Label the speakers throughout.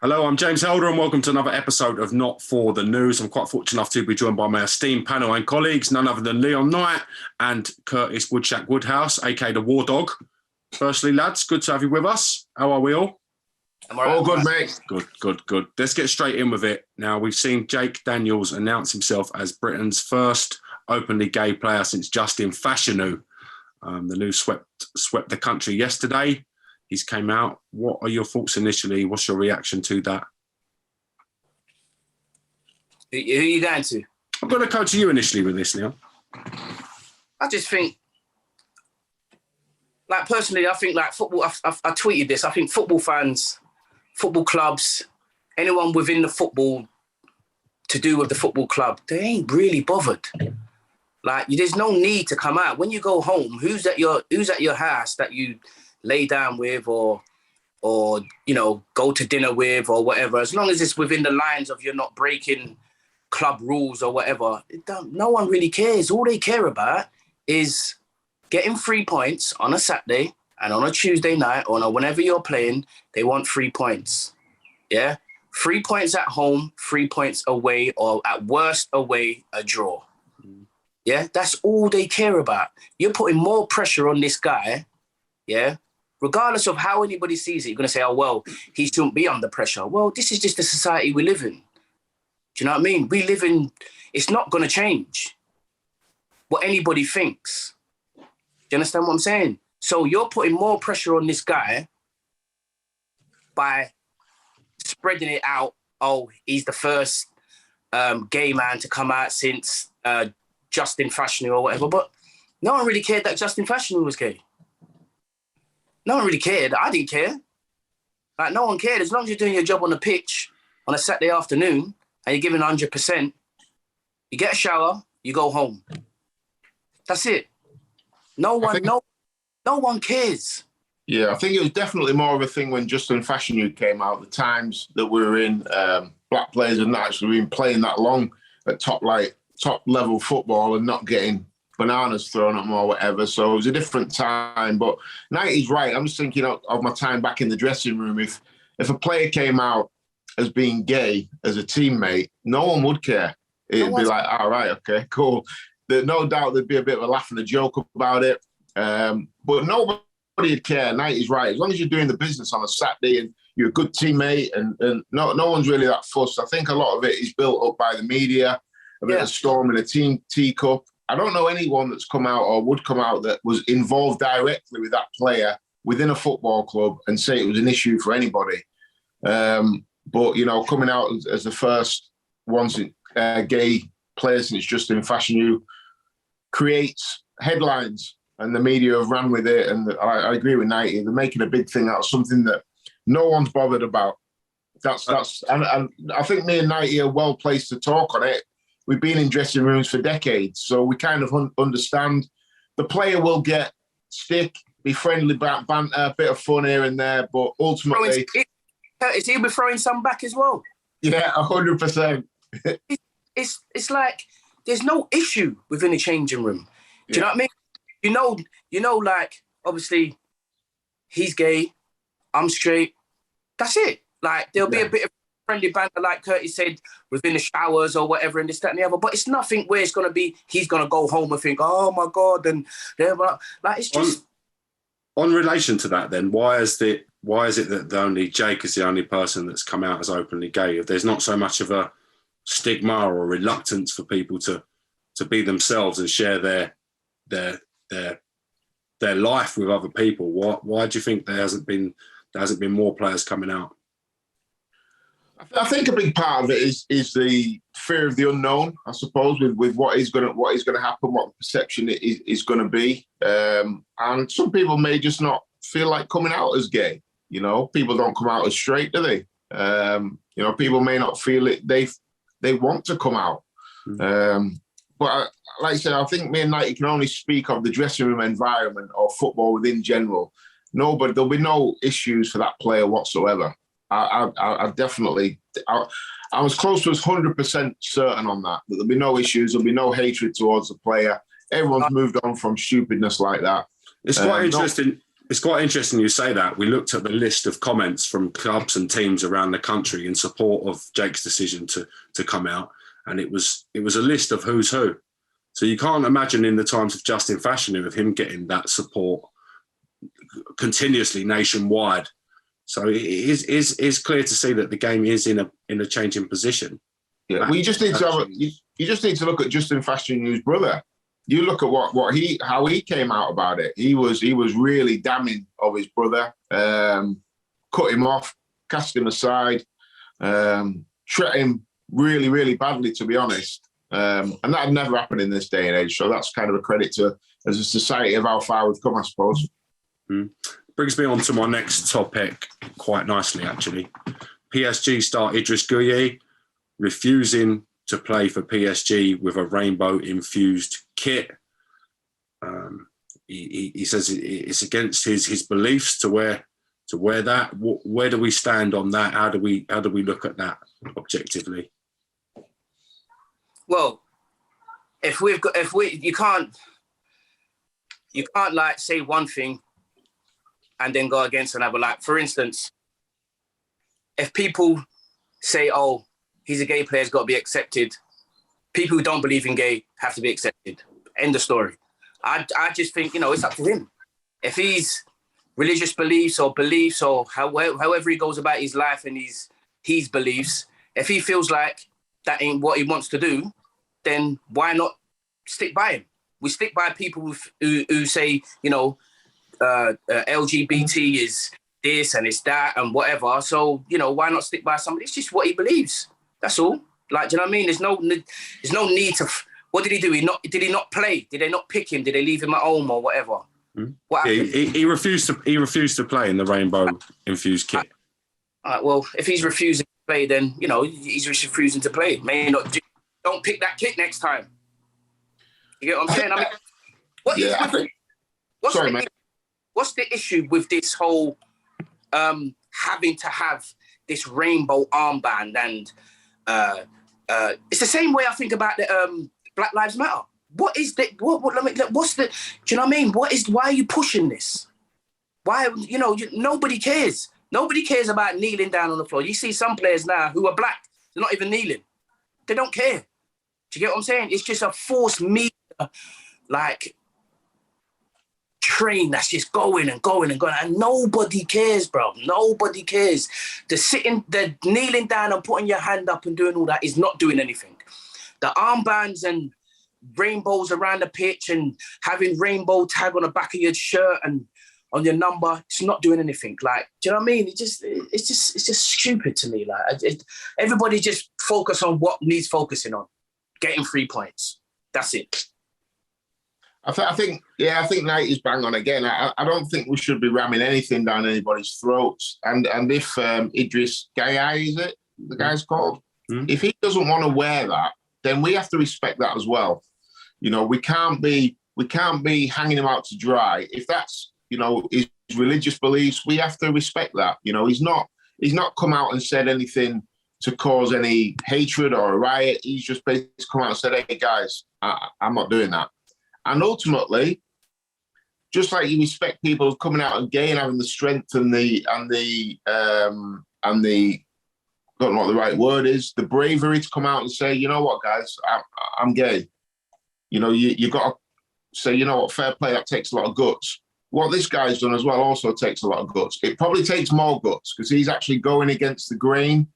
Speaker 1: Hello, I'm James Helder and welcome to another episode of Not For The News. I'm quite fortunate enough to be joined by my esteemed panel and colleagues, none other than Leon Knight and Curtis Woodhouse, aka the War Dog. Firstly, lads, good to have you with us. How are we all?
Speaker 2: I'm all right.
Speaker 3: All good, mate.
Speaker 1: Good. Let's get straight in with it. Now, we've seen Jake Daniels announce himself as Britain's first openly gay player since Justin Fashanu. The news swept the country yesterday. He's came out. What are your thoughts initially? What's your reaction to that?
Speaker 2: Who are you going to?
Speaker 1: I'm going to go to you initially with this, Leon.
Speaker 2: I just think, personally, I think football, I tweeted this, I think football fans, football clubs, anyone within the football to do with the football club, they ain't really bothered. There's no need to come out. When you go home, who's at your house that you lay down with or go to dinner with or whatever, as long as it's within the lines of you're not breaking club rules or whatever, no one really cares. All they care about is getting 3 points on a Saturday and on a Tuesday night or whenever you're playing, they want 3 points. Yeah? 3 points at home, 3 points away, or at worst away, a draw. Yeah? That's all they care about. You're putting more pressure on this guy, yeah? Regardless of how anybody sees it, you're going to say, oh, well, he shouldn't be under pressure. Well, this is just the society we live in. Do you know what I mean? We live in, it's not going to change what anybody thinks. Do you understand what I'm saying? So you're putting more pressure on this guy by spreading it out. Oh, he's the first gay man to come out since Justin Fashanu or whatever. But no one really cared that Justin Fashanu was gay. No one really cared. I didn't care. No one cared. As long as you're doing your job on the pitch on a Saturday afternoon and you're giving 100%, you get a shower, you go home. That's it. No one cares.
Speaker 3: Yeah, I think it was definitely more of a thing when Justin Fashanu came out, the times that we were in, black players had not actually been playing that long at top level football and not getting bananas thrown at them or whatever. So it was a different time. But Knighty's right. I'm just thinking of my time back in the dressing room. If a player came out as being gay as a teammate, no one would care. It'd be like, all right, okay, cool. No doubt there'd be a bit of a laugh and a joke about it. But nobody would care. Knighty's right. As long as you're doing the business on a Saturday and you're a good teammate and no one's really that fussed. I think a lot of it is built up by the media, a bit of storm in a team teacup. I don't know anyone that's come out or would come out that was involved directly with that player within a football club and say it was an issue for anybody. But, coming out as the first gay player since Justin Fashanu creates headlines and the media have ran with it. And I agree with Knighty. They're making a big thing out of something that no one's bothered about. And I think me and Knighty are well placed to talk on it. We've been in dressing rooms for decades, so we kind of understand. The player will get stick, be friendly, banter, a bit of fun here and there, but ultimately...
Speaker 2: Is he be throwing some back as well?
Speaker 3: Yeah, 100%.
Speaker 2: It's like there's no issue within the changing room. Do you know what I mean? Obviously, he's gay, I'm straight. That's it. There'll be a bit of friendly banter, like Curtis said, within the showers or whatever, and this, that, and the other. But it's nothing where it's going to be, he's going to go home and think, oh, my God. And it's just...
Speaker 1: On relation to that, then, why is it that only Jake is the only person that's come out as openly gay? If there's not so much of a stigma or a reluctance for people to be themselves and share their life with other people, why do you think there hasn't been more players coming out?
Speaker 3: I think a big part of it is the fear of the unknown, I suppose, with what is going to happen, what the perception is going to be, and some people may just not feel like coming out as gay. People don't come out as straight, do they? People may not feel it. They want to come out, but like I said, I think me and Knighty can only speak of the dressing room environment or football within general. There'll be no issues for that player whatsoever. I definitely, I was close to 100% certain on that there'll be no issues, there'll be no hatred towards the player. Everyone's moved on from stupidness like that.
Speaker 1: It's quite interesting. It's quite interesting you say that. We looked at the list of comments from clubs and teams around the country in support of Jake's decision to come out, and it was a list of who's who. So you can't imagine in the times of Justin Fashanu of him getting that support continuously nationwide. So it is clear to see that the game is in a changing position.
Speaker 3: Yeah, well, you just need to look at Justin Fashanu's brother. You look at how he came out about it. He was really damning of his brother, cut him off, cast him aside, treat him really, really badly, to be honest. And that had never happened in this day and age. So that's kind of a credit to as a society of how far we've come, I suppose.
Speaker 1: Brings me on to my next topic quite nicely, actually. PSG star Idris Gueye refusing to play for PSG with a rainbow-infused kit. He says it's against his beliefs to wear that. Where do we stand on that? How do we look at that objectively?
Speaker 2: Well, you can't like say one thing and then go against another. Like, for instance, if people say, "Oh, he's a gay player, he's got to be accepted," people who don't believe in gay have to be accepted. End of story. I just think, it's up to him. If he's religious beliefs or however he goes about his life and his beliefs, if he feels like that ain't what he wants to do, then why not stick by him? We stick by people who say, LGBT is this and it's that and whatever. So, why not stick by somebody? It's just what he believes. That's all. Like, do you know what I mean? There's no need to. What did he do? Did he not play? Did they not pick him? Did they leave him at home or whatever? What happened?
Speaker 1: He refused to play in the rainbow infused kit.
Speaker 2: All right, well, if he's refusing to play, then he's refusing to play. May not. Don't pick that kit next time. You get what I'm saying? I mean, what's the issue with this whole having to have this rainbow armband? And it's the same way I think about the Black Lives Matter. What is the what's the? Do you know what I mean? Why are you pushing this? Why nobody cares. Nobody cares about kneeling down on the floor. You see some players now who are black, they're not even kneeling. They don't care. Do you get what I'm saying? It's just a forced media train that's just going and going and going, and nobody cares, bro. Nobody cares. The kneeling down and putting your hand up and doing all that is not doing anything. The armbands and rainbows around the pitch and having rainbow tag on the back of your shirt and on your number, it's not doing anything. Like, do you know what I mean? It's just stupid to me. Like, everybody just focus on what needs focusing on, getting 3 points. That's it.
Speaker 3: I think Knight is bang on again. I don't think we should be ramming anything down anybody's throats. And if Idris Gueye, is it the guy's called? If he doesn't want to wear that, then we have to respect that as well. We can't be hanging him out to dry. If that's his religious beliefs, we have to respect that. He's not come out and said anything to cause any hatred or a riot. He's just basically come out and said, "Hey guys, I'm not doing that." And ultimately, just like you respect people coming out and gay and having the strength and the don't know what the right word is, the bravery to come out and say, "You know what, guys, I'm gay." You got to say, "You know what, fair play, that takes a lot of guts." What this guy's done as well also takes a lot of guts. It probably takes more guts because he's actually going against the grain.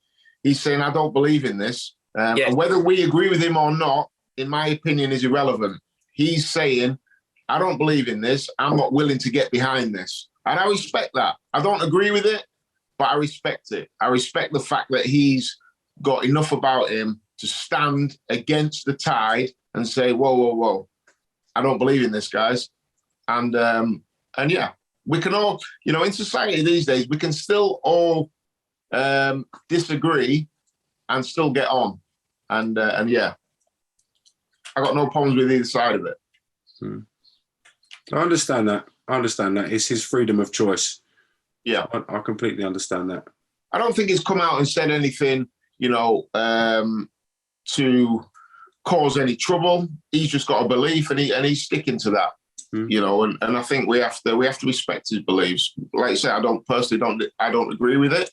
Speaker 3: He's saying, "I don't believe in this." And whether we agree with him or not, in my opinion, is irrelevant. He's saying, "I don't believe in this. I'm not willing to get behind this." And I respect that. I don't agree with it, but I respect it. I respect the fact that he's got enough about him to stand against the tide and say, whoa, whoa, whoa, I don't believe in this, guys. And yeah, we can all, in society these days, we can still all disagree and still get on. And yeah, I got no problems with either side of it.
Speaker 1: I understand that. It's his freedom of choice.
Speaker 3: Yeah.
Speaker 1: I completely understand that.
Speaker 3: I don't think he's come out and said anything, to cause any trouble. He's just got a belief and he's sticking to that. You know, and I think we have to respect his beliefs. Like I said, I don't agree with it.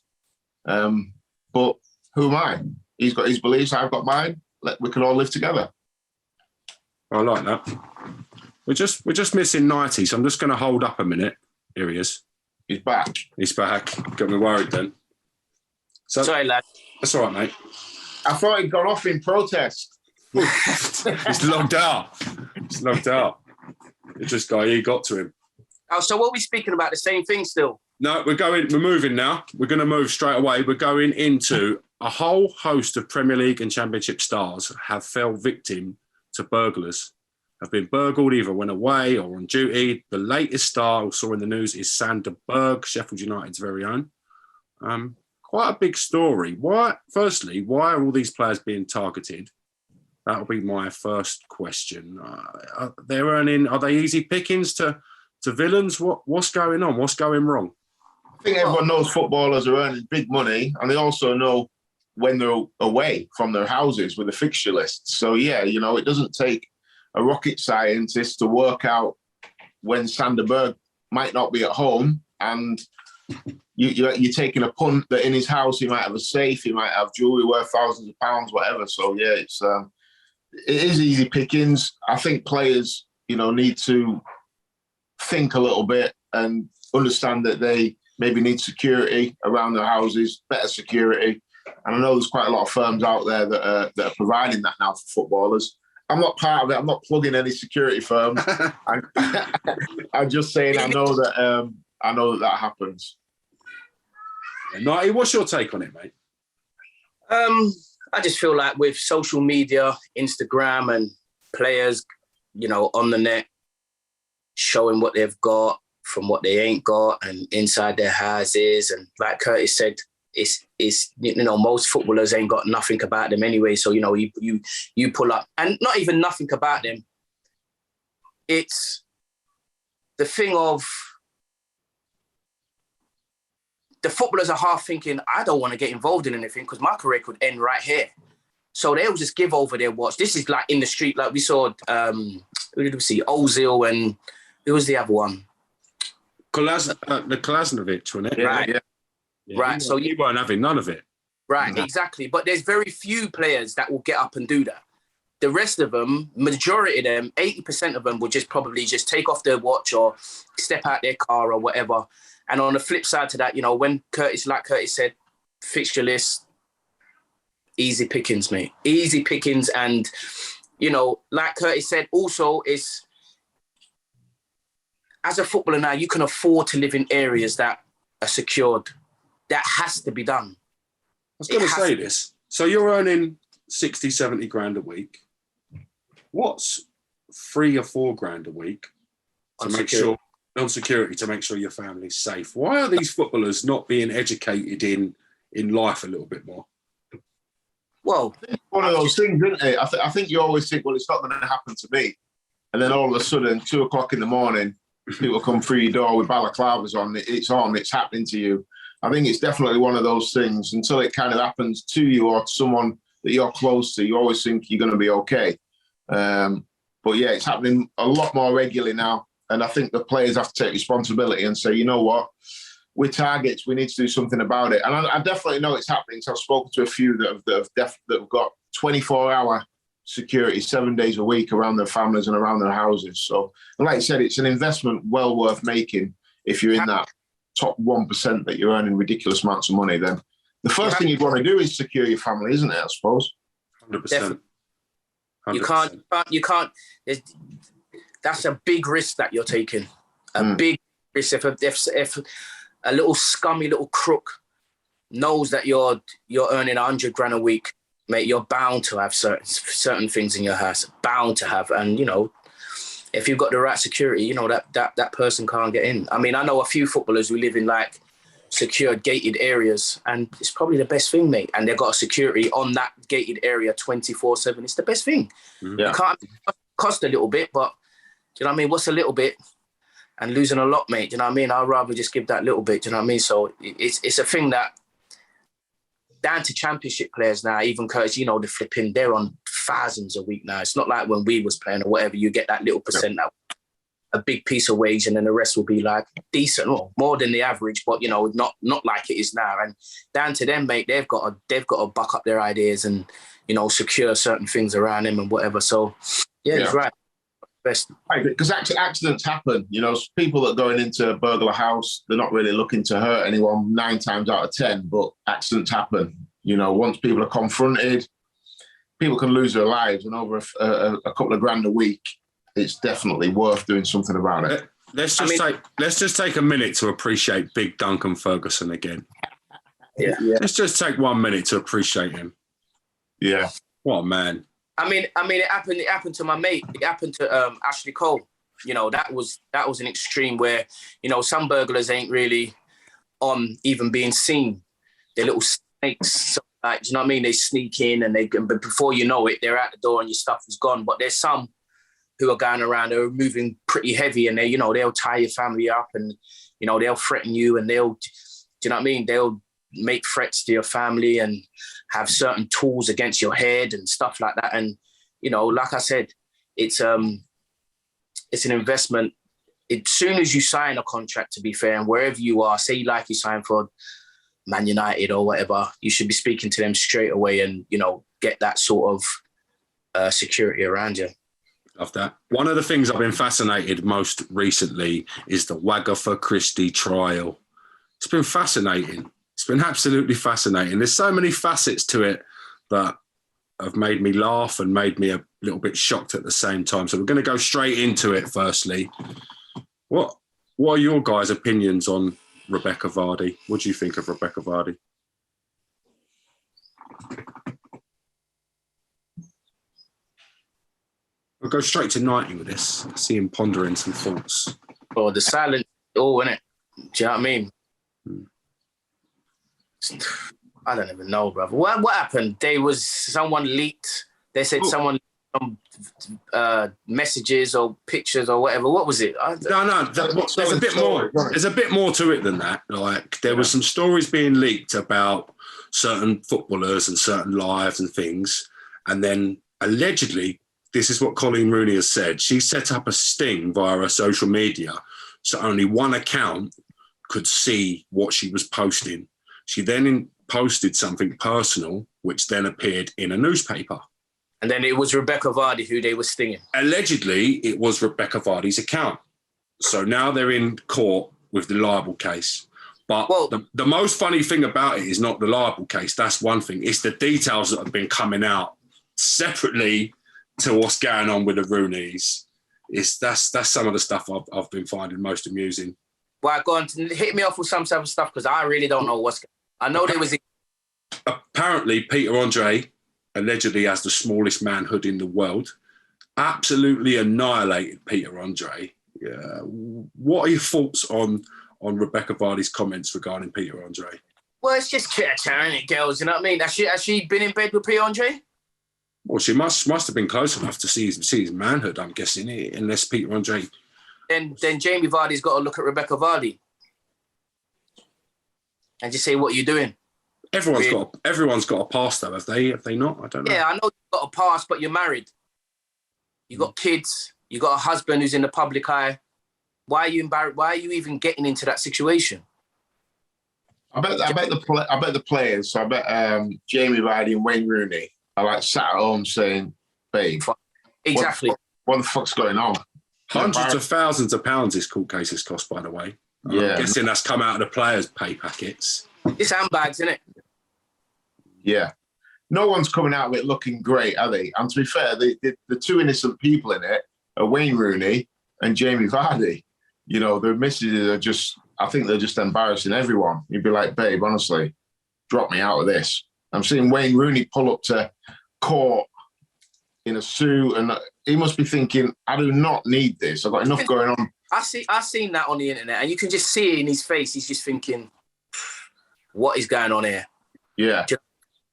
Speaker 3: But who am I? He's got his beliefs, I've got mine. We can all live together.
Speaker 1: I like that. We're just missing 90, so I'm just going to hold up a minute. Here he is.
Speaker 3: He's back.
Speaker 1: He's back. Got me worried then. So,
Speaker 2: Sorry, lad.
Speaker 1: That's all right, mate.
Speaker 3: I thought he'd gone off in protest.
Speaker 1: He's logged out. He's logged out. It just he got to him.
Speaker 2: Oh, so what are we speaking about? The same thing still?
Speaker 1: No, we're moving now. We're going to move straight away. We're going into a whole host of Premier League and Championship stars have fell victim to burglars, have been burgled either when away or on duty. The latest star we saw in the news is Sander Berg, Sheffield United's very own. Quite a big story. Why are all these players being targeted? That'll be my first question. Are they easy pickings to villains? What's going on? What's going wrong?
Speaker 3: I think everyone knows footballers are earning big money, and they also know when they're away from their houses with a fixture list. So, yeah, you know, it doesn't take a rocket scientist to work out when Sander Berg might not be at home, and you're taking a punt that in his house he might have a safe, he might have jewellery worth thousands of pounds, whatever. So, yeah, it is easy pickings. I think players, you know, need to think a little bit and understand that they maybe need security around their houses, better security. And I know there's quite a lot of firms out there that are providing that now for footballers. I'm not part of it. I'm not plugging any security firms. I'm just saying I know that happens.
Speaker 1: Knighty, what's your take on it, mate?
Speaker 2: I just feel like with social media, Instagram, and players, you know, on the net, showing what they've got from what they ain't got and inside their houses. And like Curtis said, it's you know, most footballers ain't got nothing about them anyway. So, you know, you pull up, and not even nothing about them. It's the thing of the footballers are half thinking, I don't want to get involved in anything because my career could end right here. So they'll just give over their watch. This is like in the street, like we saw, who did we see? Ozil, and who was the other one?
Speaker 1: The Kolasinac, wasn't it?
Speaker 2: Right.
Speaker 1: Yeah,
Speaker 2: right. So
Speaker 1: you weren't having none of it.
Speaker 2: Right, exactly. But there's very few players that will get up and do that. The rest of them, majority of them, 80% of them will just probably just take off their watch or step out their car or whatever. And on the flip side to that, you know, when Curtis said, fixture list, easy pickings, mate. Easy pickings. And, you know, like Curtis said, also is, as a footballer now, you can afford to live in areas that are secured. That has to be done.
Speaker 1: I was going to say this. So you're earning 60, 70 grand a week. What's 3 or 4 grand a week to make sure, on security, to make sure your family's safe? Why are these footballers not being educated in life a little bit more?
Speaker 2: Well,
Speaker 3: one of those things, isn't it? I think you always think, well, it's not going to happen to me. And then all of a sudden, 2 o'clock in the morning, people come through your door with balaclavas on. It's happening to you. I think it's definitely one of those things. Until it kind of happens to you or to someone that you're close to, you always think you're going to be okay. But yeah, it's happening a lot more regularly now. And I think the players have to take responsibility and say, you know what, we're targets, we need to do something about it. And I definitely know it's happening. So I've spoken to a few that have got 24-hour security 7 days a week around their families and around their houses. So, and like I said, it's an investment well worth making if you're in that top 1% that you're earning ridiculous amounts of money. Then the first thing you'd want to do is secure your family, isn't it? I suppose.
Speaker 1: 100%.
Speaker 2: You can't. That's a big risk that you're taking. A big risk. If a little scummy little crook knows that you're earning 100 grand a week, mate, you're bound to have certain things in your house. Bound to have, and you know, if you've got the right security, you know that person can't get in. I mean, I know a few footballers who live in like secured gated areas, and it's probably the best thing, mate. And they've got security on that gated area 24/7. It's the best thing.
Speaker 1: Yeah.
Speaker 2: It can't cost a little bit, but do you know what I mean? What's a little bit and losing a lot, mate? Do you know what I mean? I'd rather just give that little bit. Do you know what I mean? So it's a thing that down to championship players now, even Curtis, you know, they're on thousands a week now. It's not like when we was playing or whatever, you get that little percent now. a big piece of wage, and then the rest will be like decent, or more than the average, but not like it is now. And down to them, mate, they've got to buck up their ideas and secure certain things around them and whatever. So yeah. He's right. Best.
Speaker 3: Right, because accidents happen. People that are going into a burglar house, they're not really looking to hurt anyone 9 times out of 10, but accidents happen. Once people are confronted, people can lose their lives, and over a couple of grand a week, it's definitely worth doing something about it.
Speaker 1: Let's just take a minute to appreciate Big Duncan Ferguson again.
Speaker 2: Yeah.
Speaker 1: Let's just take 1 minute to appreciate him.
Speaker 3: Yeah.
Speaker 1: What a man.
Speaker 2: I mean, it happened to my mate. It happened to Ashley Cole. That was an extreme where, some burglars ain't really on even being seen. They're little snakes. So, like, you know what I mean? They sneak in but before you know it, they're out the door and your stuff is gone. But there's some who are going around, they're moving pretty heavy, and they'll tie your family up, and, they'll threaten you, and do you know what I mean? They'll make threats to your family and have certain tools against your head and stuff like that. And, like I said, it's an investment. As soon as you sign a contract, to be fair, and wherever you are, say like you sign for Man United or whatever, you should be speaking to them straight away and, get that sort of security around you.
Speaker 1: Love that. One of the things I've been fascinated most recently is the Wagatha Christie trial. It's been fascinating. It's been absolutely fascinating. There's so many facets to it that have made me laugh and made me a little bit shocked at the same time. So we're going to go straight into it firstly. What are your guys' opinions on Rebecca Vardy? What do you think of Rebecca Vardy? We'll go straight to Knighty with this. I see him pondering some thoughts.
Speaker 2: Oh, the silence, innit? Do you know what I mean? I don't even know, brother. What happened? Someone leaked. They said someone messages or pictures or whatever. What was it?
Speaker 1: No. There's a bit more. There's a bit more to it than that. Like there was some stories being leaked about certain footballers and certain lives and things, and then allegedly, this is what Colleen Rooney has said. She set up a sting via her social media, so only one account could see what she was posting. She then posted something personal, which then appeared in a newspaper.
Speaker 2: And then it was Rebecca Vardy who they were stinging.
Speaker 1: Allegedly, it was Rebecca Vardy's account. So now they're in court with the libel case. But the most funny thing about it is not the libel case. That's one thing. It's the details that have been coming out separately to what's going on with the Rooneys. That's some of the stuff I've been finding most amusing.
Speaker 2: Well, go on, hit me off with some type of stuff, because I really don't know what's going on. I know there was...
Speaker 1: Apparently, Peter Andre allegedly has the smallest manhood in the world. Absolutely annihilated Peter Andre. Yeah. What are your thoughts on Rebecca Vardy's comments regarding Peter Andre?
Speaker 2: Well, it's just chitter, ain't it, girls? You know what I mean? Has she been in bed with Peter Andre?
Speaker 1: Well, she must have been close enough to see his manhood, I'm guessing, unless Peter Andre...
Speaker 2: Then Jamie Vardy's got to look at Rebecca Vardy and just say, what are you doing?
Speaker 1: Everyone's got a past, though, have they not? I don't know.
Speaker 2: Yeah, I know you've got a past, but you're married. You got kids. You got a husband who's in the public eye. Why are you embarrassed? Why are you even getting into that situation?
Speaker 3: I bet the players. So I bet Jamie Vardy and Wayne Rooney are like sat at home saying, "Babe,
Speaker 2: exactly.
Speaker 3: What the fuck's going on?"
Speaker 1: Hundreds of thousands of pounds this court case has cost, by the way.
Speaker 3: Yeah.
Speaker 1: I'm guessing that's come out of the players' pay packets.
Speaker 2: It's handbags, isn't it?
Speaker 3: Yeah. No one's coming out of it looking great, are they? And to be fair, the two innocent people in it are Wayne Rooney and Jamie Vardy. You know, their misses are just, I think they're just embarrassing everyone. You'd be like, babe, honestly, drop me out of this. I'm seeing Wayne Rooney pull up to court in a suit, and he must be thinking, I do not need this. I've got enough going on.
Speaker 2: I've seen that on the internet, and you can just see it in his face. He's just thinking, what is going on here?
Speaker 3: Yeah.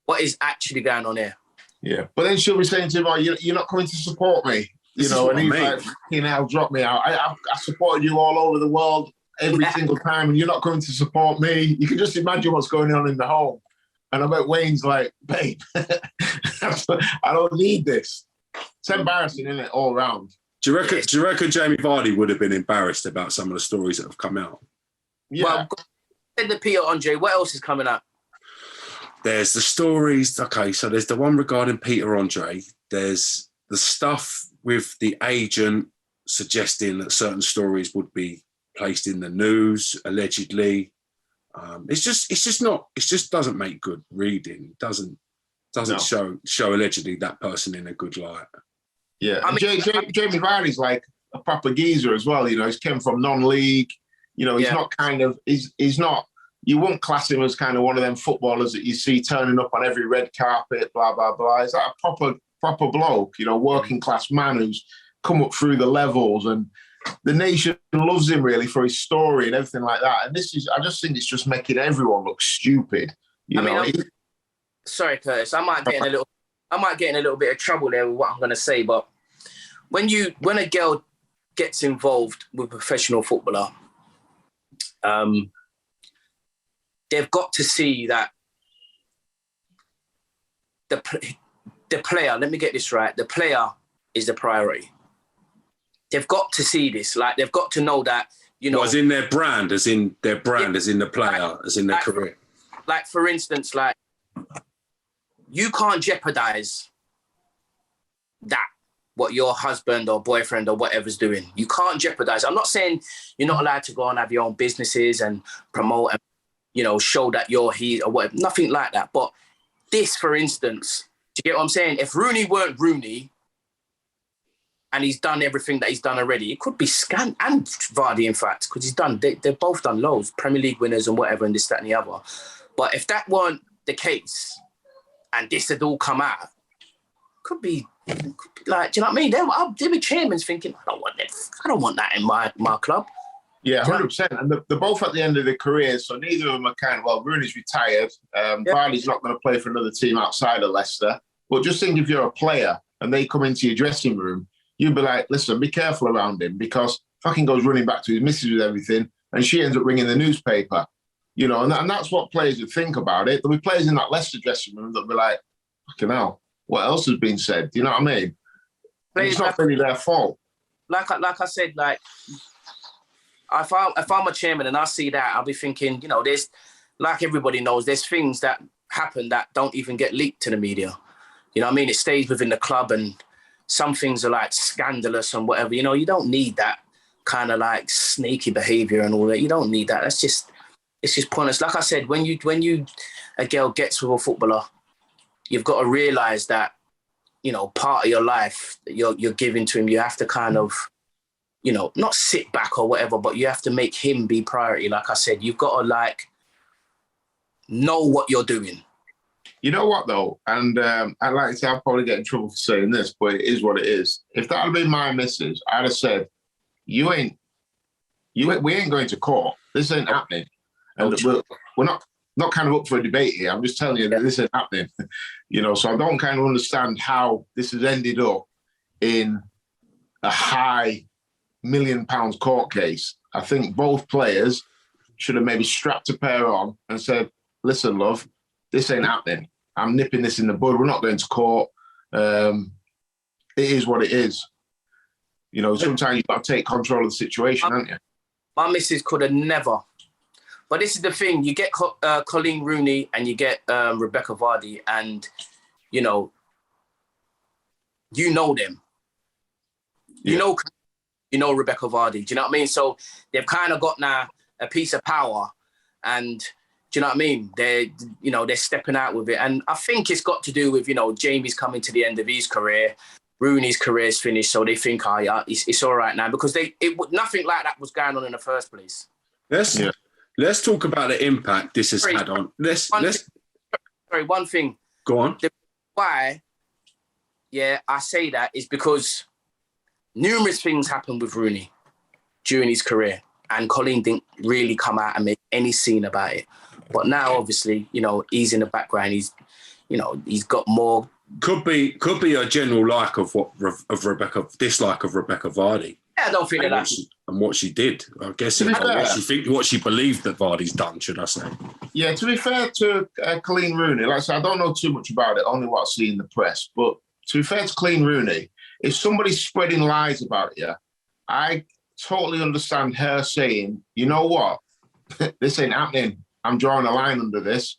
Speaker 2: What is actually going on here?
Speaker 3: Yeah. But then she'll be saying to him, oh, you're not coming to support me. You know, and he's like, drop me out. I supported you all over the world every single time, and you're not going to support me. You can just imagine what's going on in the home. And I bet Wayne's like, babe, I don't need this. It's embarrassing, isn't it, all round?
Speaker 1: Do you reckon Jamie Vardy would have been embarrassed about some of the stories that have come out?
Speaker 3: Yeah.
Speaker 2: Well, said the Peter Andre. What else is coming up?
Speaker 1: There's the stories. Okay, so there's the one regarding Peter Andre. There's the stuff with the agent suggesting that certain stories would be placed in the news, allegedly. It just doesn't make good reading. It doesn't show allegedly that person in a good light.
Speaker 3: Yeah, Jamie Vardy's like a proper geezer as well. You know, he's come from non-league. You know, he's not kind of he's not. You wouldn't class him as kind of one of them footballers that you see turning up on every red carpet, blah blah blah. He's like a proper bloke. You know, working class man who's come up through the levels, and the nation loves him really for his story and everything like that. And I just think it's just making everyone look stupid.
Speaker 2: Sorry, Curtis, I might get in a little bit of trouble there with what I'm going to say, but when a girl gets involved with a professional footballer, they've got to see that the player, let me get this right, the player is the priority. They've got to see this. Like, they've got to know that, you know...
Speaker 1: as in their brand, as in the player, as in their career.
Speaker 2: Like, for instance, like, you can't jeopardize that, what your husband or boyfriend or whatever's doing. You can't jeopardize. I'm not saying you're not allowed to go and have your own businesses and promote and, you know, show that you're he or whatever. Nothing like that. But this, for instance, do you get what I'm saying? If Rooney weren't Rooney and he's done everything that he's done already, it could be and Vardy, in fact, because they've both done loads, Premier League winners and whatever, and this, that, and the other. But if that weren't the case, and this had all come out, could be like, do you know what I mean? There'll be chairmen thinking, I don't want that in my club.
Speaker 3: Yeah, 100%. And they're both at the end of their careers, so neither of them are kind of, well, Rooney's retired. Vardy's not going to play for another team outside of Leicester. But just think, if you're a player and they come into your dressing room, you'd be like, listen, be careful around him, because fucking goes running back to his missus with everything, and she ends up ringing the newspaper. You know, and that's what players would think about it. There'll be players in that Leicester dressing room that'll be like, fucking hell, what else has been said? Do you know what I mean? It's not really their fault.
Speaker 2: Like I said, like, if I'm a chairman and I see that, I'll be thinking, you know, there's, like everybody knows, there's things that happen that don't even get leaked to the media. You know what I mean? It stays within the club, and some things are like scandalous and whatever. You know, you don't need that kind of like sneaky behaviour and all that. You don't need that. It's just pointless. Like I said, when a girl gets with a footballer, you've got to realise that, you know, part of your life that you're giving to him, you have to kind of, you know, not sit back or whatever, but you have to make him be priority. Like I said, you've got to like know what you're doing.
Speaker 3: You know what though, and I'd like to say I'll probably get in trouble for saying this, but it is what it is. If that had been my missus, I'd have said, we ain't going to court. This ain't happening. And we're not kind of up for a debate here. I'm just telling you that this ain't happening. You know, so I don't kind of understand how this has ended up in a high £1 million court case. I think both players should have maybe strapped a pair on and said, listen, love, this ain't happening. I'm nipping this in the bud. We're not going to court. It is what it is. You know, sometimes you've got to take control of the situation, haven't you?
Speaker 2: My missus could have never. But this is the thing. You get Colleen Rooney and you get Rebecca Vardy, and, you know them. You know Rebecca Vardy. Do you know what I mean? So they've kind of got now a piece of power, and do you know what I mean? They're stepping out with it. And I think it's got to do with, you know, Jamie's coming to the end of his career. Rooney's career is finished, so they think, it's all right now, because nothing like that was going on in the first place.
Speaker 1: Let's talk about the impact this has had on. One
Speaker 2: thing.
Speaker 1: Go on.
Speaker 2: Why? Yeah, I say that is because numerous things happened with Rooney during his career, and Colleen didn't really come out and make any scene about it. But now, obviously, you know, he's in the background. He's got more.
Speaker 1: Could be a general dislike of Rebecca Vardy.
Speaker 2: Yeah, I don't think that.
Speaker 1: And what she did, I guess, what she believed that Vardy's done, should I say?
Speaker 3: Yeah, to be fair to Colleen Rooney, like I said, I don't know too much about it, only what I see in the press. But to be fair to Colleen Rooney, if somebody's spreading lies about you, I totally understand her saying, you know what, this ain't happening. I'm drawing a line under this.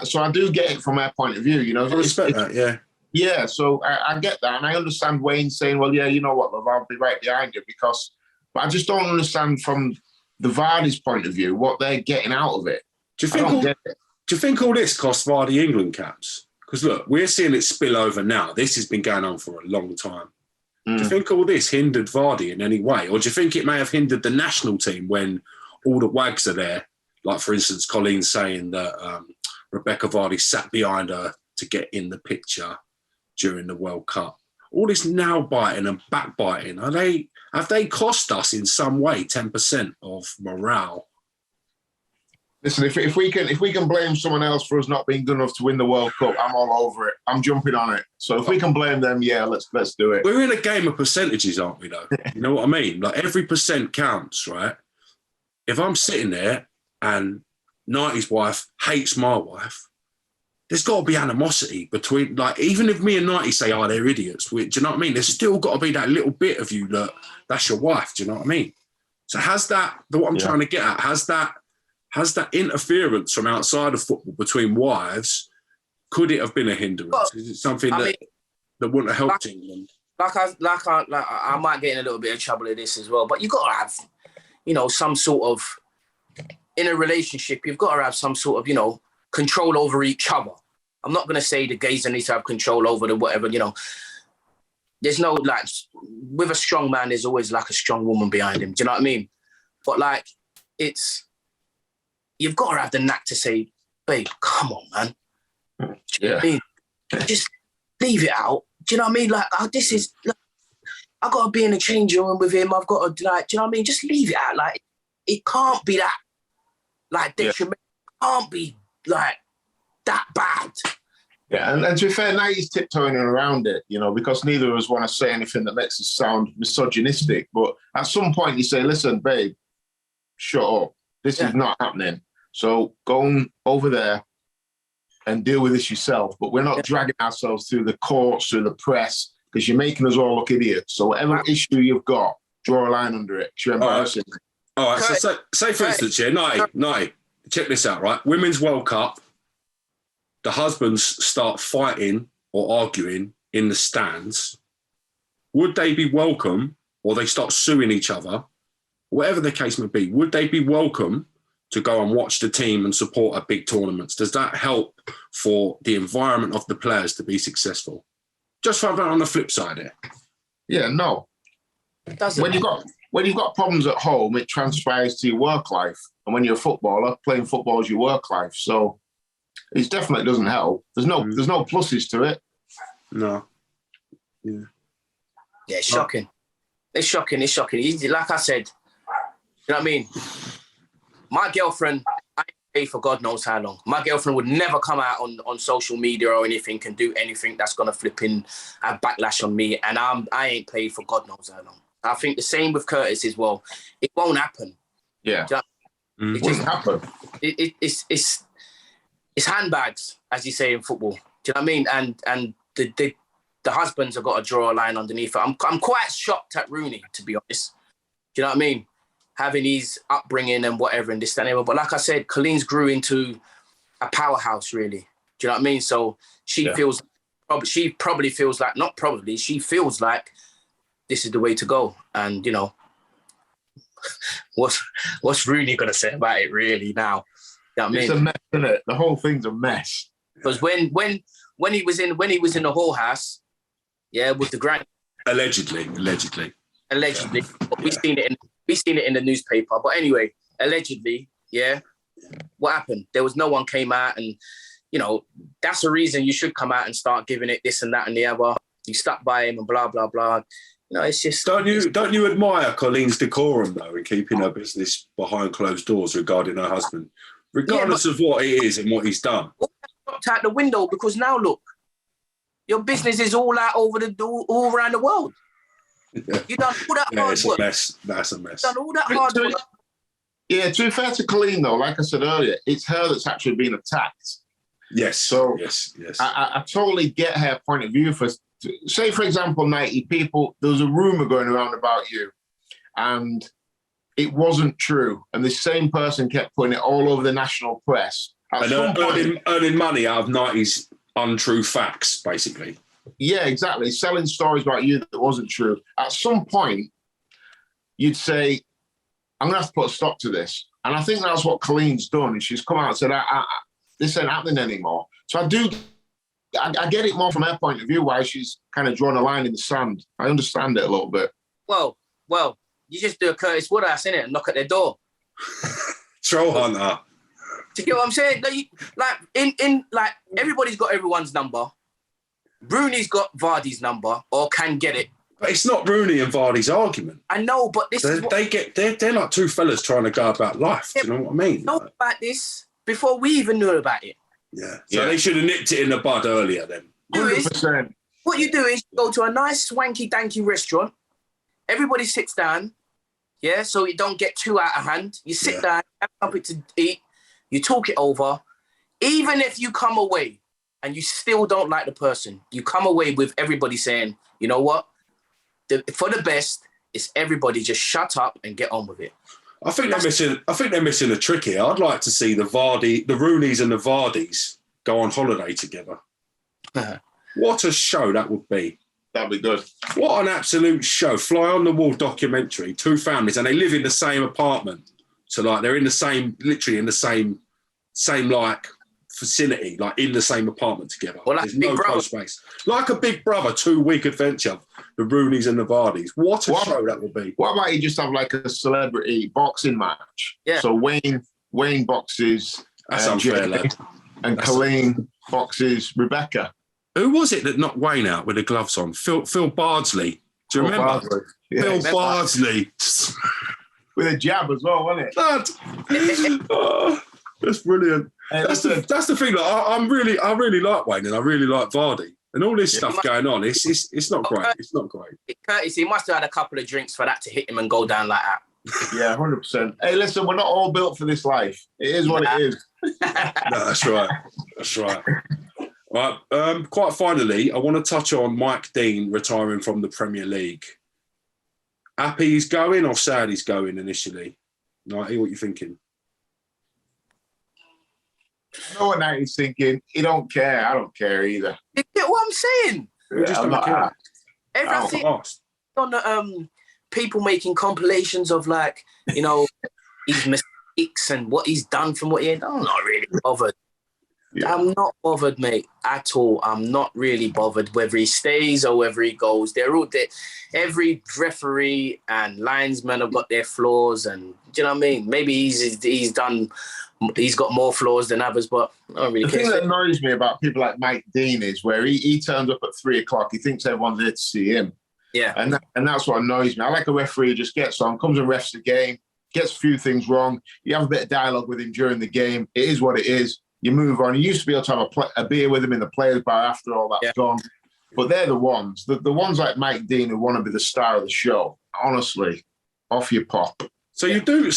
Speaker 3: So I do get it from her point of view. You know,
Speaker 1: I respect that. Yeah.
Speaker 3: Yeah, so I get that, and I understand Wayne saying, "Well, yeah, you know what, love, I'll be right behind you," but I just don't understand from the Vardy's point of view what they're getting out of it.
Speaker 1: Do you think all this costs Vardy England caps? Because look, we're seeing it spill over now. This has been going on for a long time. Do you think all this hindered Vardy in any way, or do you think it may have hindered the national team when all the wags are there? Like, for instance, Colleen saying that Rebecca Vardy sat behind her to get in the picture during the World Cup. All this now biting and backbiting, have they cost us in some way 10% of morale?
Speaker 3: Listen, if we can blame someone else for us not being good enough to win the World Cup, I'm all over it. I'm jumping on it. So if we can blame them, yeah, let's do it.
Speaker 1: We're in a game of percentages, aren't we, though? You know what I mean? Like, every percent counts, right? If I'm sitting there and Knighty's wife hates my wife, there's got to be animosity between, like, even if me and Knighty say, oh, they're idiots, do you know what I mean? There's still got to be that little bit of you that that's your wife, do you know what I mean? So what I'm trying to get at, has that interference from outside of football between wives, could it have been a hindrance? Is it something that wouldn't have helped England?
Speaker 2: I might get in a little bit of trouble with this as well, but you've got to have, you know, some sort of, in a relationship, you've got to have some sort of, you know, control over each other. I'm not going to say the gays need to have control over the whatever, you know. There's no, like, with a strong man, there's always like a strong woman behind him. Do you know what I mean? But like, you've got to have the knack to say, babe, come on, man. Do you know what I mean? Just leave it out. Do you know what I mean? Like, this is, like, I've got to be in the changing room with him. I've got to, like, do you know what I mean? Just leave it out. Like, it can't be that, like, detrimental. It can't be, like, that bad.
Speaker 3: Yeah, and to be fair, now he's tiptoeing around it, you know, because neither of us want to say anything that makes us sound misogynistic. But at some point you say, listen, babe, shut up. This is not happening. So go over there and deal with this yourself. But we're not dragging ourselves through the courts, through the press, because you're making us all look idiots. So whatever issue you've got, draw a line under it. You're embarrassing.
Speaker 1: All right, so say for instance, Knighty, check this out, right? Women's World Cup, the husbands start fighting or arguing in the stands. Would they be welcome, or they start suing each other, whatever the case may be, would they be welcome to go and watch the team and support a big tournaments? Does that help for the environment of the players to be successful? Just on the flip side here.
Speaker 3: Yeah, no. When you've got problems at home, it transpires to your work life. And when you're a footballer, playing football is your work life. So it definitely doesn't help. There's no pluses to it.
Speaker 1: No. Yeah.
Speaker 2: Yeah, it's shocking. It's shocking. Like I said, you know what I mean? My girlfriend, I ain't paid for God knows how long. My girlfriend would never come out on social media or anything and do anything that's going to flip in a backlash on me. And I ain't paid for God knows how long. I think the same with Curtis as well. It won't happen.
Speaker 3: Yeah.
Speaker 2: It
Speaker 3: won't happen.
Speaker 2: It's handbags, as you say in football. Do you know what I mean? And the husbands have got to draw a line underneath it. I'm quite shocked at Rooney, to be honest. Do you know what I mean? Having his upbringing and whatever and this, that, and the other. But like I said, Colleen's grew into a powerhouse, really. Do you know what I mean? So she probably feels like, not probably, she feels like this is the way to go. And, you know, what's Rooney going to say about it really now? You know what I mean?
Speaker 3: It's a mess, isn't it? The whole thing's a mess.
Speaker 2: Because when he was in the whorehouse, yeah, with the grand
Speaker 1: allegedly.
Speaker 2: Yeah. We've seen it in the newspaper. But anyway, allegedly, yeah. What happened? There was no one came out, and you know that's the reason you should come out and start giving it this and that and the other. You stuck by him and blah blah blah. You know, it's just.
Speaker 1: Don't you admire Colleen's decorum though in keeping her business behind closed doors regarding her husband, regardless of what it is and what he's done?
Speaker 2: Dropped out the window because now look, your business is all out over all around the world.
Speaker 1: Yeah.
Speaker 2: You done all that hard work.
Speaker 1: That's a mess.
Speaker 2: You done all that hard work.
Speaker 3: Yeah, to be fair to Colleen though, like I said earlier, it's her that's actually been attacked.
Speaker 1: Yes.
Speaker 3: So
Speaker 1: yes.
Speaker 3: I totally get her point of view for say, for example, 90 people, there was a rumour going around about you and it wasn't true. And this same person kept putting it all over the national press.
Speaker 1: And earning money out of 90's untrue facts, basically.
Speaker 3: Yeah, exactly. Selling stories about you that wasn't true. At some point, you'd say, I'm going to have to put a stop to this. And I think that's what Colleen's done. And she's come out and said, this ain't happening anymore. So I get it more from her point of view, why she's kind of drawn a line in the sand. I understand it a little bit.
Speaker 2: Well, you just do a Curtis Woodhouse, innit, and knock at their door.
Speaker 1: Troll hunter.
Speaker 2: Do you get what I'm saying? Like, everybody's got everyone's number. Rooney's got Vardy's number, or can get it.
Speaker 1: But it's not Rooney and Vardy's argument.
Speaker 2: I know, but
Speaker 1: they're like two fellas trying to go about life. Do you know what I mean?
Speaker 2: Know about this before we even knew about it.
Speaker 1: Yeah. So they should have nipped it in the bud earlier then.
Speaker 3: 100%.
Speaker 2: What you do is go to a nice swanky danky restaurant. Everybody sits down. Yeah, so you don't get too out of hand. You sit down, have something to eat. You talk it over. Even if you come away and you still don't like the person, you come away with everybody saying, you know what? For the best, it's everybody just shut up and get on with it.
Speaker 1: I think they're missing a trick here. I'd like to see the Rooneys and the Vardys go on holiday together. What a show that would be.
Speaker 3: That'd be good.
Speaker 1: What an absolute show. Fly on the wall documentary, two families, and they live in the same apartment. So like they're literally in the same like vicinity, like in the same apartment together.
Speaker 2: Well,
Speaker 1: there's no close space. Like a Big Brother 2-week adventure, the Rooneys and the Vardys. What a show that would be.
Speaker 3: What about you just have like a celebrity boxing match?
Speaker 2: Yeah.
Speaker 3: So Wayne boxes
Speaker 1: That's unfair, lad.
Speaker 3: And Colleen boxes Rebecca.
Speaker 1: Who was it that knocked Wayne out with the gloves on? Phil Bardsley. Do you remember? Phil Bardsley.
Speaker 3: With a jab as well, wasn't it?
Speaker 1: Oh, that's brilliant. That's the thing. Like, I really like Wayne and I really like Vardy. And all this stuff going on, it's not great. It's not great.
Speaker 2: Curtis, he must have had a couple of drinks for that to hit him and go down like that.
Speaker 3: Yeah, 100%. Hey, listen, we're not all built for this life. It is what it is.
Speaker 1: No, that's right. That's right. Right. Quite finally, I want to touch on Mike Dean retiring from the Premier League. Happy he's going or sad he's going initially? Nighty, what are you thinking?
Speaker 3: I know what Nighty's thinking. He don't care. I don't care either.
Speaker 2: You get what I'm saying?
Speaker 3: I'm not care.
Speaker 2: Everything on the people making compilations of like, you know, his mistakes and what he's done from what he had. I'm not really bothered. Yeah. I'm not bothered, mate, at all. I'm not really bothered whether he stays or whether he goes. They're all there. Every referee and linesman have got their flaws, and do you know what I mean? Maybe he's got more flaws than others, but I don't really care.
Speaker 3: The thing that annoys me about people like Mike Dean is where he turns up at 3:00. He thinks everyone's there to see him.
Speaker 2: Yeah,
Speaker 3: and that's what annoys me. I like a referee who just gets on, comes and refs the game, gets a few things wrong. You have a bit of dialogue with him during the game. It is what it is. You move on. You used to be able to have a beer with him in the players' bar after all that's gone. But they're the ones like Mike Dean who want to be the star of the show. Honestly, off your pop.
Speaker 1: So you do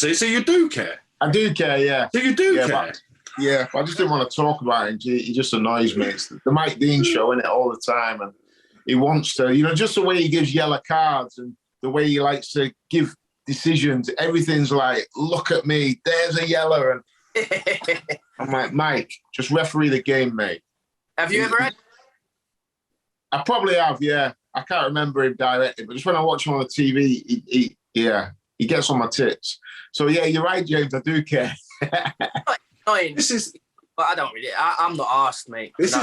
Speaker 1: care?
Speaker 3: I do care, yeah.
Speaker 1: So you do care?
Speaker 3: But I just didn't want to talk about it. He just annoys me. It's the Mike Dean show, isn't it, all the time? And he wants to, just the way he gives yellow cards and the way he likes to give decisions. Everything's like, look at me, there's a yellow. And I'm like, Mike, just referee the game, mate.
Speaker 2: Have you ever had?
Speaker 3: I probably have, yeah. I can't remember him directly, but just when I watch him on the TV, he gets on my tits. So yeah, you're right, James. I do care.
Speaker 2: But I don't really. I'm not asked, mate.
Speaker 1: This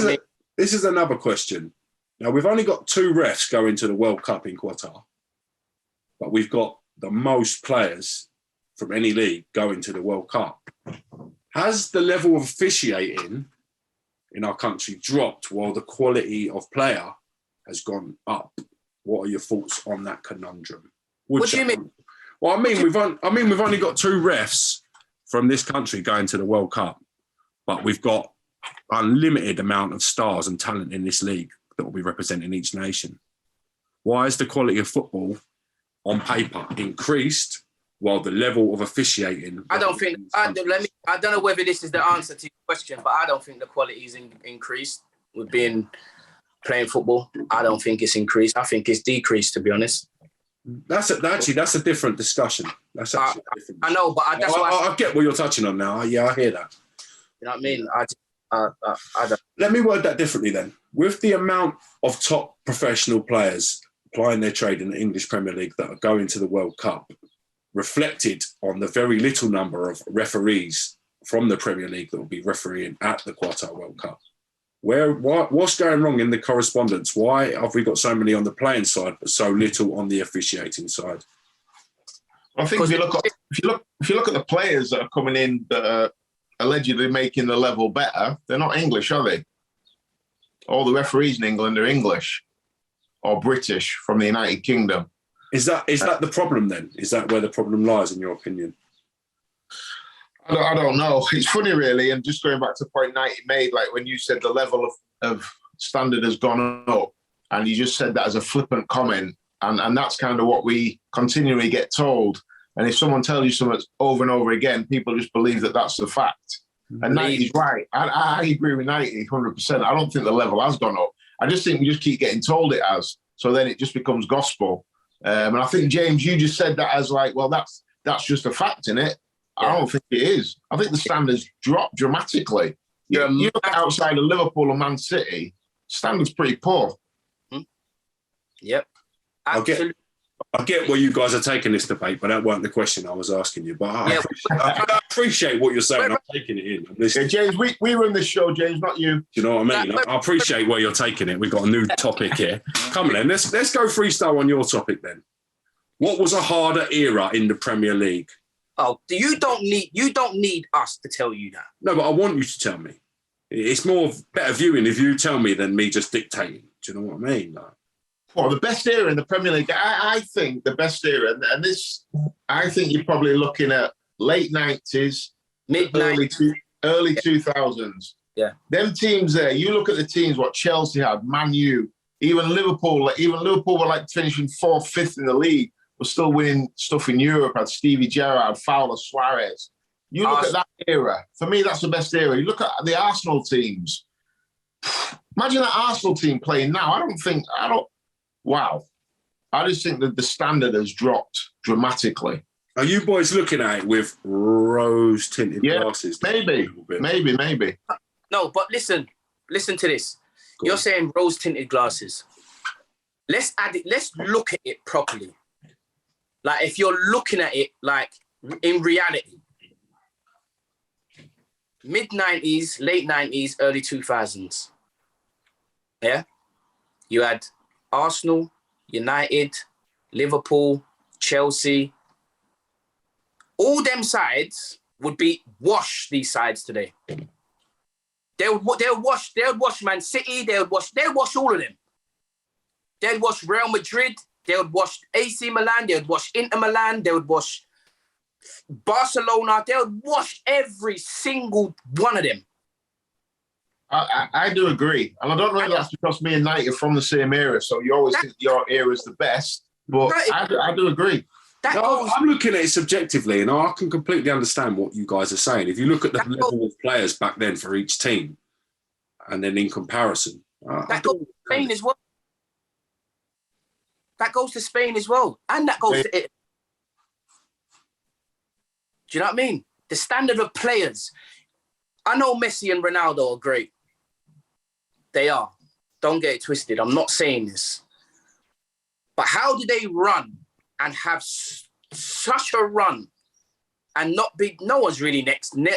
Speaker 1: is another question. Now we've only got 2 refs going to the World Cup in Qatar, but we've got the most players from any league going to the World Cup. Has the level of officiating in our country dropped while the quality of player has gone up? What are your thoughts on that conundrum?
Speaker 2: What do you mean?
Speaker 1: Well, we've only got 2 refs from this country going to the World Cup, but we've got unlimited amount of stars and talent in this league that will be representing each nation. Why is the quality of football on paper increased while the level of officiating?
Speaker 2: I don't know whether this is the answer to your question, but I don't think the quality is increased with being playing football. I don't think it's increased. I think it's decreased, to be honest.
Speaker 1: That's a different discussion. That's actually a different discussion.
Speaker 2: I know, but
Speaker 1: I get what you're touching on now. Yeah, I hear that.
Speaker 2: You know what I mean? I don't.
Speaker 1: Let me word that differently then. With the amount of top professional players applying their trade in the English Premier League that are going to the World Cup, reflected on the very little number of referees from the Premier League that will be refereeing at the Qatar World Cup, what's going wrong in the correspondence? Why have we got so many on the playing side but so little on the officiating side?
Speaker 3: I think if you look at the players that are coming in that are allegedly making the level better, they're not English, are they? All the referees in England are English or British from the United Kingdom.
Speaker 1: Is that the problem then? Is that where the problem lies, in your opinion?
Speaker 3: I don't know. It's funny, really, and just going back to the point Knight made, like when you said the level of standard has gone up, and you just said that as a flippant comment, and that's kind of what we continually get told. And if someone tells you something over and over again, people just believe that that's the fact. And Knight is right. I agree with Knight 100%. I don't think the level has gone up. I just think we just keep getting told it has. So then it just becomes gospel. And I think, James, you just said that as like, well, that's just a fact, innit? I don't think it is. I think the standards dropped dramatically. You look outside of Liverpool and Man City, standards pretty poor.
Speaker 2: Yep. Absolutely.
Speaker 1: I get where you guys are taking this debate, but that weren't the question I was asking you. But I appreciate what you're saying. I'm taking it in.
Speaker 3: Yeah, James, we run this show, James, not you.
Speaker 1: You know what I mean? I appreciate where you're taking it. We've got a new topic here. Come on, then. Let's go freestyle on your topic then. What was a harder era in the Premier League?
Speaker 2: Oh, you don't need us to tell you that.
Speaker 1: No, but I want you to tell me. It's more better viewing if you tell me than me just dictating. Do you know what I mean? Like,
Speaker 3: well, the best era in the Premier League, I think the best era, and this, I think you're probably looking at late 90s, early 2000s.
Speaker 2: Yeah.
Speaker 3: Them teams there, you look at the teams, what Chelsea had, Man U, even Liverpool were like finishing 4th, 5th in the league, were still winning stuff in Europe, had Stevie Gerrard, Fowler, Suarez. You look at that era, for me, that's the best era. You look at the Arsenal teams. Imagine that Arsenal team playing now. Wow. I just think that the standard has dropped dramatically.
Speaker 1: Are you boys looking at it with rose-tinted glasses?
Speaker 3: Maybe.
Speaker 2: No, but listen to this. You're saying rose-tinted glasses. Let's look at it properly. Like, if you're looking at it, like, in reality. Mid-90s, late 90s, early 2000s. Yeah? You had Arsenal, United, Liverpool, Chelsea. All them sides would wash these sides today. They would wash Man City, they would wash all of them. They'd wash Real Madrid, they would wash AC Milan, they would wash Inter Milan, they would wash Barcelona, they would wash every single one of them.
Speaker 3: I do agree. And I don't know if that's because me and Knight are from the same era, so you always think your era is the best. But I do agree.
Speaker 1: I'm looking at it subjectively, and I can completely understand what you guys are saying. If you look at the level of players back then for each team, and then in comparison.
Speaker 2: That goes to Spain as well. That goes to Spain as well. And that goes to Italy. Do you know what I mean? The standard of players. I know Messi and Ronaldo are great. They are. Don't get it twisted. I'm not saying this. But how do they run and have such a run and not be... No one's really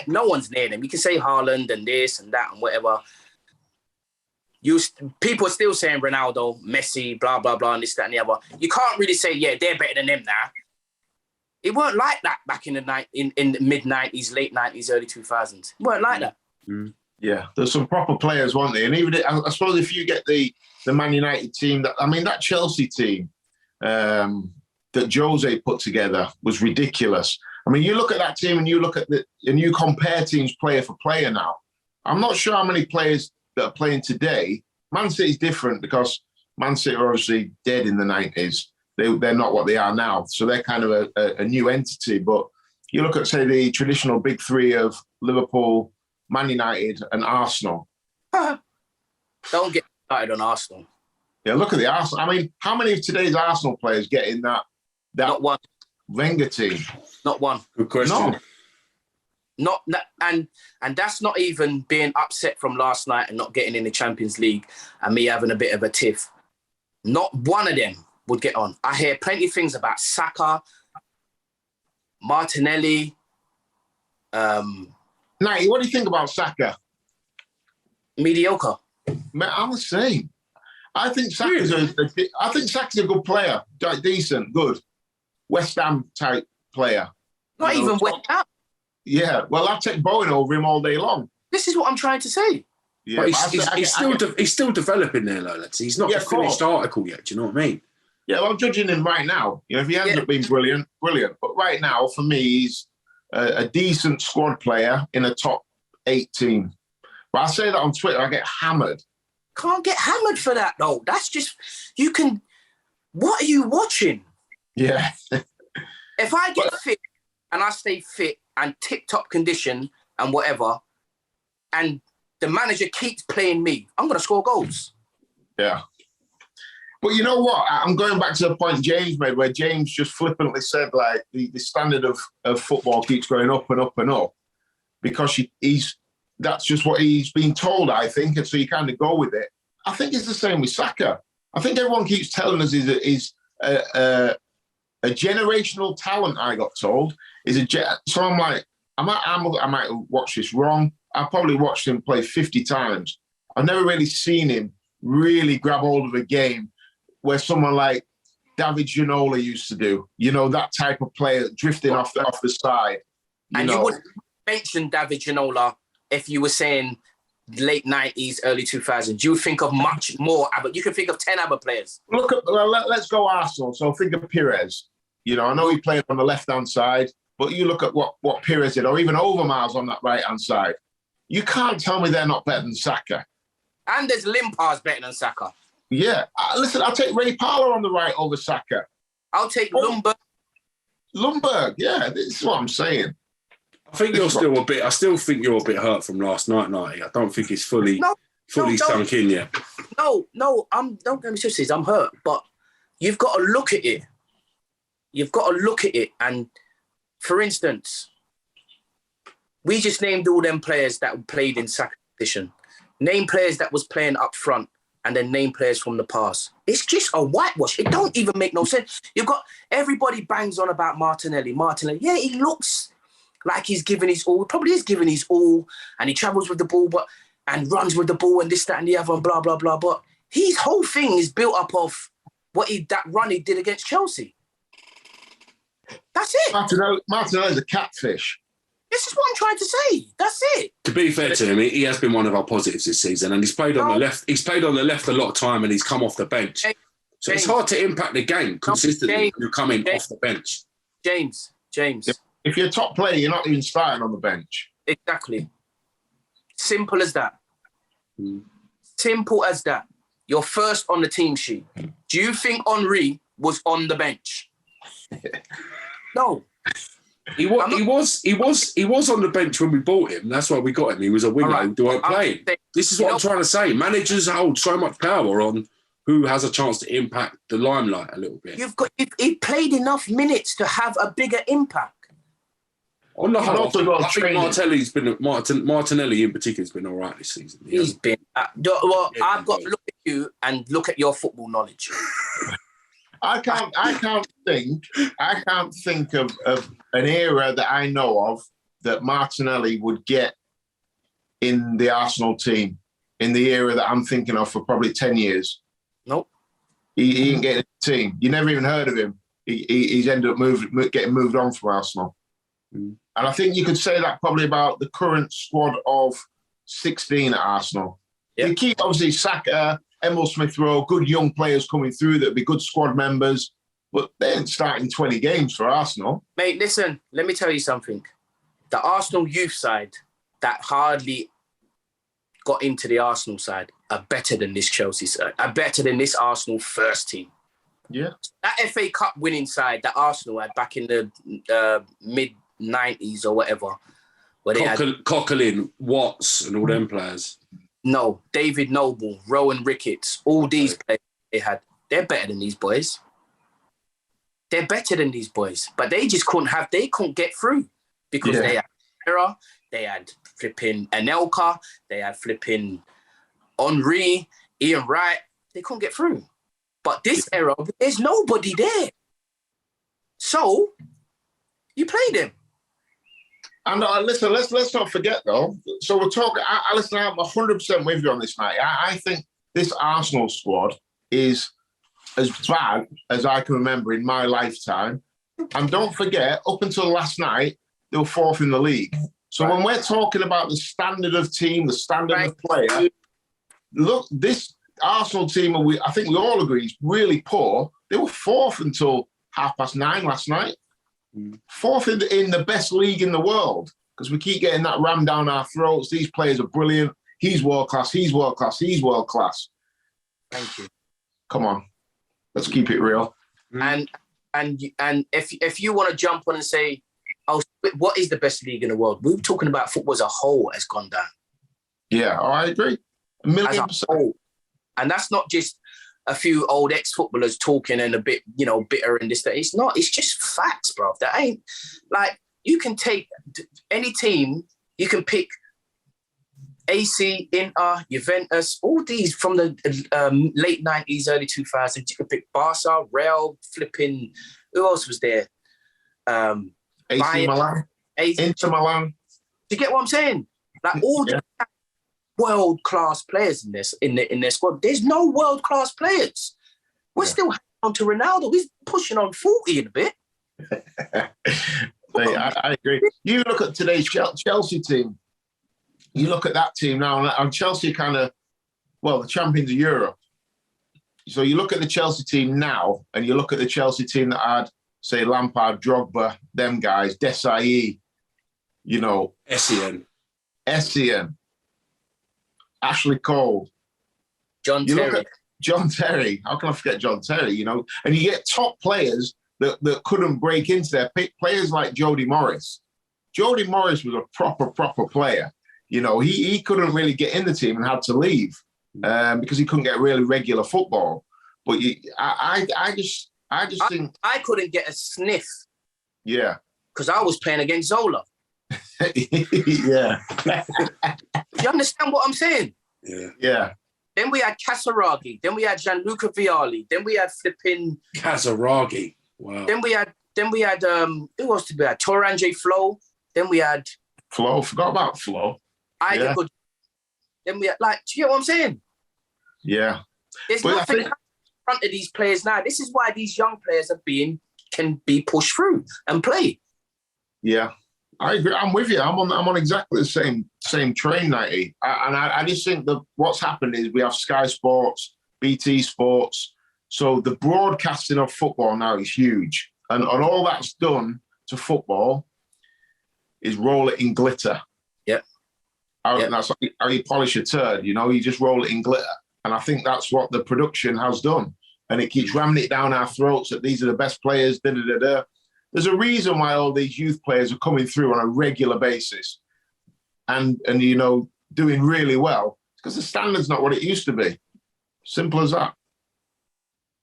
Speaker 2: no one's near them. You can say Haaland and this and that and whatever. People are still saying Ronaldo, Messi, blah, blah, blah, and this, that, and the other. You can't really say, yeah, they're better than them now. It weren't like that back in the mid-90s, late 90s, early 2000s. It weren't like that.
Speaker 3: Mm. Yeah, there's some proper players, weren't they? And even, I suppose if you get the Man United team, that Chelsea team that Jose put together was ridiculous. I mean, you look at that team and you look at and you compare teams player for player now. I'm not sure how many players that are playing today. Man City's different because Man City are obviously dead in the 90s. They're not what they are now. So they're kind of a new entity. But you look at, say, the traditional big three of Liverpool, Man United and Arsenal.
Speaker 2: Don't get started on Arsenal.
Speaker 3: Yeah, look at the Arsenal. I mean, how many of today's Arsenal players get in that
Speaker 2: Not one.
Speaker 3: Wenger team?
Speaker 2: Not one.
Speaker 1: Good question.
Speaker 2: No. And that's not even being upset from last night and not getting in the Champions League and me having a bit of a tiff. Not one of them would get on. I hear plenty of things about Saka, Martinelli.
Speaker 3: Knight, what do you think about Saka?
Speaker 2: Mediocre.
Speaker 3: Man, I'm the same. I think Saka's a good player, decent, good, West Ham type player.
Speaker 2: Not even West Ham.
Speaker 3: Yeah, well, I'd take Bowen over him all day long.
Speaker 2: This is what I'm trying to say.
Speaker 1: Yeah, he's still developing there, though. He's not the finished article yet. Do you know what I mean?
Speaker 3: Yeah, well, I'm judging him right now. If he ends up being brilliant. But right now, for me, he's a decent squad player in a top 8 team. But I say that on Twitter, I get hammered.
Speaker 2: Can't get hammered for that, though. That's just, you can, what are you watching?
Speaker 3: Yeah.
Speaker 2: If I get fit and I stay fit and tip-top condition and whatever, and the manager keeps playing me, I'm going to score goals.
Speaker 3: Yeah. But you know what? I'm going back to the point James made, where James just flippantly said, like, the standard of football keeps going up and up and up because that's just what he's been told, I think, and so you kind of go with it. I think it's the same with Saka. I think everyone keeps telling us he's a generational talent, I got told. So I'm like, I might watch this wrong. I've probably watched him play 50 times. I've never really seen him really grab hold of a game where someone like David Ginola used to do. You know, that type of player drifting off the side.
Speaker 2: You wouldn't mention David Ginola if you were saying late 90s, early 2000s. You would think of much more, but you can think of 10 other players.
Speaker 3: Let's go Arsenal. So think of Pires. You know, I know he played on the left-hand side, but you look at what Pires did, or even Overmars on that right-hand side. You can't tell me they're not better than Saka.
Speaker 2: And there's Limpars better than Saka.
Speaker 3: Yeah. Listen, I'll take Ray Parlour on the right over Saka.
Speaker 2: I'll take Lundberg.
Speaker 3: Lundberg, yeah, this is what I'm saying.
Speaker 1: I think I still think you're a bit hurt from last night, Nighty. I don't think it's fully sunk in yet. No,
Speaker 2: don't get me twisted, I'm hurt. But you've got to look at it. And for instance, we just named all them players that played in Saka position. Name players that was playing up front and then name players from the past. It's just a whitewash. It don't even make no sense. You've got everybody bangs on about Martinelli. Yeah, he looks like he's giving his all. Probably is giving his all, and he travels with the ball, and runs with the ball, and this, that, and the other, and blah, blah, blah. But his whole thing is built up of that run he did against Chelsea. That's it.
Speaker 3: Martinelli's a catfish.
Speaker 2: This is what I'm trying to say. That's it.
Speaker 1: To be fair to him, he has been one of our positives this season, and he's played on the left. He's played on the left a lot of time, and he's come off the bench. So it's hard to impact the game consistently when you're coming off the bench.
Speaker 2: James.
Speaker 3: If you're a top player, you're not even starting on the bench.
Speaker 2: Exactly. Simple as that. Simple as that. You're first on the team sheet. Do you think Henry was on the bench? No.
Speaker 1: He was on the bench when we bought him. That's why we got him. He was a winger who weren't playing. This is what I'm trying to say. Managers hold so much power on who has a chance to impact the limelight a little bit.
Speaker 2: He played enough minutes to have a bigger impact.
Speaker 1: On the whole, I think Martinelli in particular has been all right this season.
Speaker 2: He's been. I've got to look at you and look at your football knowledge.
Speaker 3: I can't think of an era that I know of that Martinelli would get in the Arsenal team in the era that I'm thinking of for probably 10 years.
Speaker 2: Nope.
Speaker 3: He didn't get in the team. You never even heard of him. He's ended up getting moved on from Arsenal. And I think you could say that probably about the current squad of 16 at Arsenal. Yeah. You keep, obviously, Saka, Emil Smith-Rowe, good young players coming through that'd be good squad members, but they ain't starting 20 games for Arsenal.
Speaker 2: Mate, listen, let me tell you something. The Arsenal youth side that hardly got into the Arsenal side are better than this Chelsea side, are better than this Arsenal first team.
Speaker 3: Yeah.
Speaker 2: That FA Cup winning side that Arsenal had back in the mid-90s or whatever. Where they
Speaker 1: Coquelin, Watts and all them players.
Speaker 2: No, David Noble, Rowan Ricketts, all these players they had, they're better than these boys. They're better than these boys, but they just couldn't get through because they had Era, they had flipping Anelka, they had flipping Henri, Ian Wright. They couldn't get through. But this era, there's nobody there. So you play them.
Speaker 3: And listen, let's not forget though. So we're talking. Listen, I'm 100% with you on this, mate. I think this Arsenal squad is as bad as I can remember in my lifetime. And don't forget, up until last night, they were fourth in the league. So when we're talking about the standard of team, the standard of player, look, this Arsenal team, I think we all agree, is really poor. They were fourth until 9:30 last night. Fourth in the best league in the world, because we keep getting that rammed down our throats. These players are brilliant. He's world class. He's world class. He's world class.
Speaker 2: Thank you.
Speaker 3: Come on, let's keep it real.
Speaker 2: And if you want to jump on and say, oh, what is the best league in the world? We're talking about football as a whole has gone down.
Speaker 3: Yeah, I agree. 1,000,000%.
Speaker 2: And that's not just a few old ex-footballers talking and a bit, bitter and this, that. It's not. It's just facts, bro. That ain't like you can take any team. You can pick AC, Inter, Juventus, all these from the late 90s, early 2000s. You can pick Barca, Real, flipping. Who else was there?
Speaker 3: AC Milan. Inter Milan.
Speaker 2: Do you get what I'm saying? Like all the world-class players in their squad. There's no world-class players. We're still on to Ronaldo. He's pushing on 40 in a bit.
Speaker 3: I agree. You look at today's Chelsea team. You look at that team now, and Chelsea the champions of Europe. So you look at the Chelsea team now, and you look at the Chelsea team that had, say, Lampard, Drogba, them guys, Desai, Essien. Ashley Cole.
Speaker 2: John Terry.
Speaker 3: Look at John Terry. How can I forget John Terry, And you get top players that couldn't break into there. Players like Jody Morris. Jody Morris was a proper player. He couldn't really get in the team and had to leave because he couldn't get really regular football. But I just think...
Speaker 2: I couldn't get a sniff.
Speaker 3: Yeah.
Speaker 2: Because I was playing against Zola.
Speaker 3: Yeah.
Speaker 2: You understand what I'm saying?
Speaker 3: Yeah.
Speaker 2: Then we had Casaraghi. Then we had Gianluca Vialli. Then we had flipping
Speaker 1: Casaraghi. Wow.
Speaker 2: Then we had who else did we have? Toranje Flo. Then we had
Speaker 3: Flo. Forgot about Flo.
Speaker 2: Good. Then we had do you get what I'm saying?
Speaker 3: Yeah.
Speaker 2: There's nothing in front of these players now. This is why these young players can be pushed through and play.
Speaker 3: Yeah. I agree. I'm with you. I'm on exactly the same train, 90. I just think that what's happened is we have Sky Sports, BT Sports. So the broadcasting of football now is huge. And all that's done to football is roll it in glitter.
Speaker 2: Yep.
Speaker 3: That's how you polish a turd, you just roll it in glitter. And I think that's what the production has done. And it keeps ramming it down our throats that these are the best players, da-da-da-da. There's a reason why all these youth players are coming through on a regular basis and doing really well. It's because the standard's not what it used to be. Simple as that.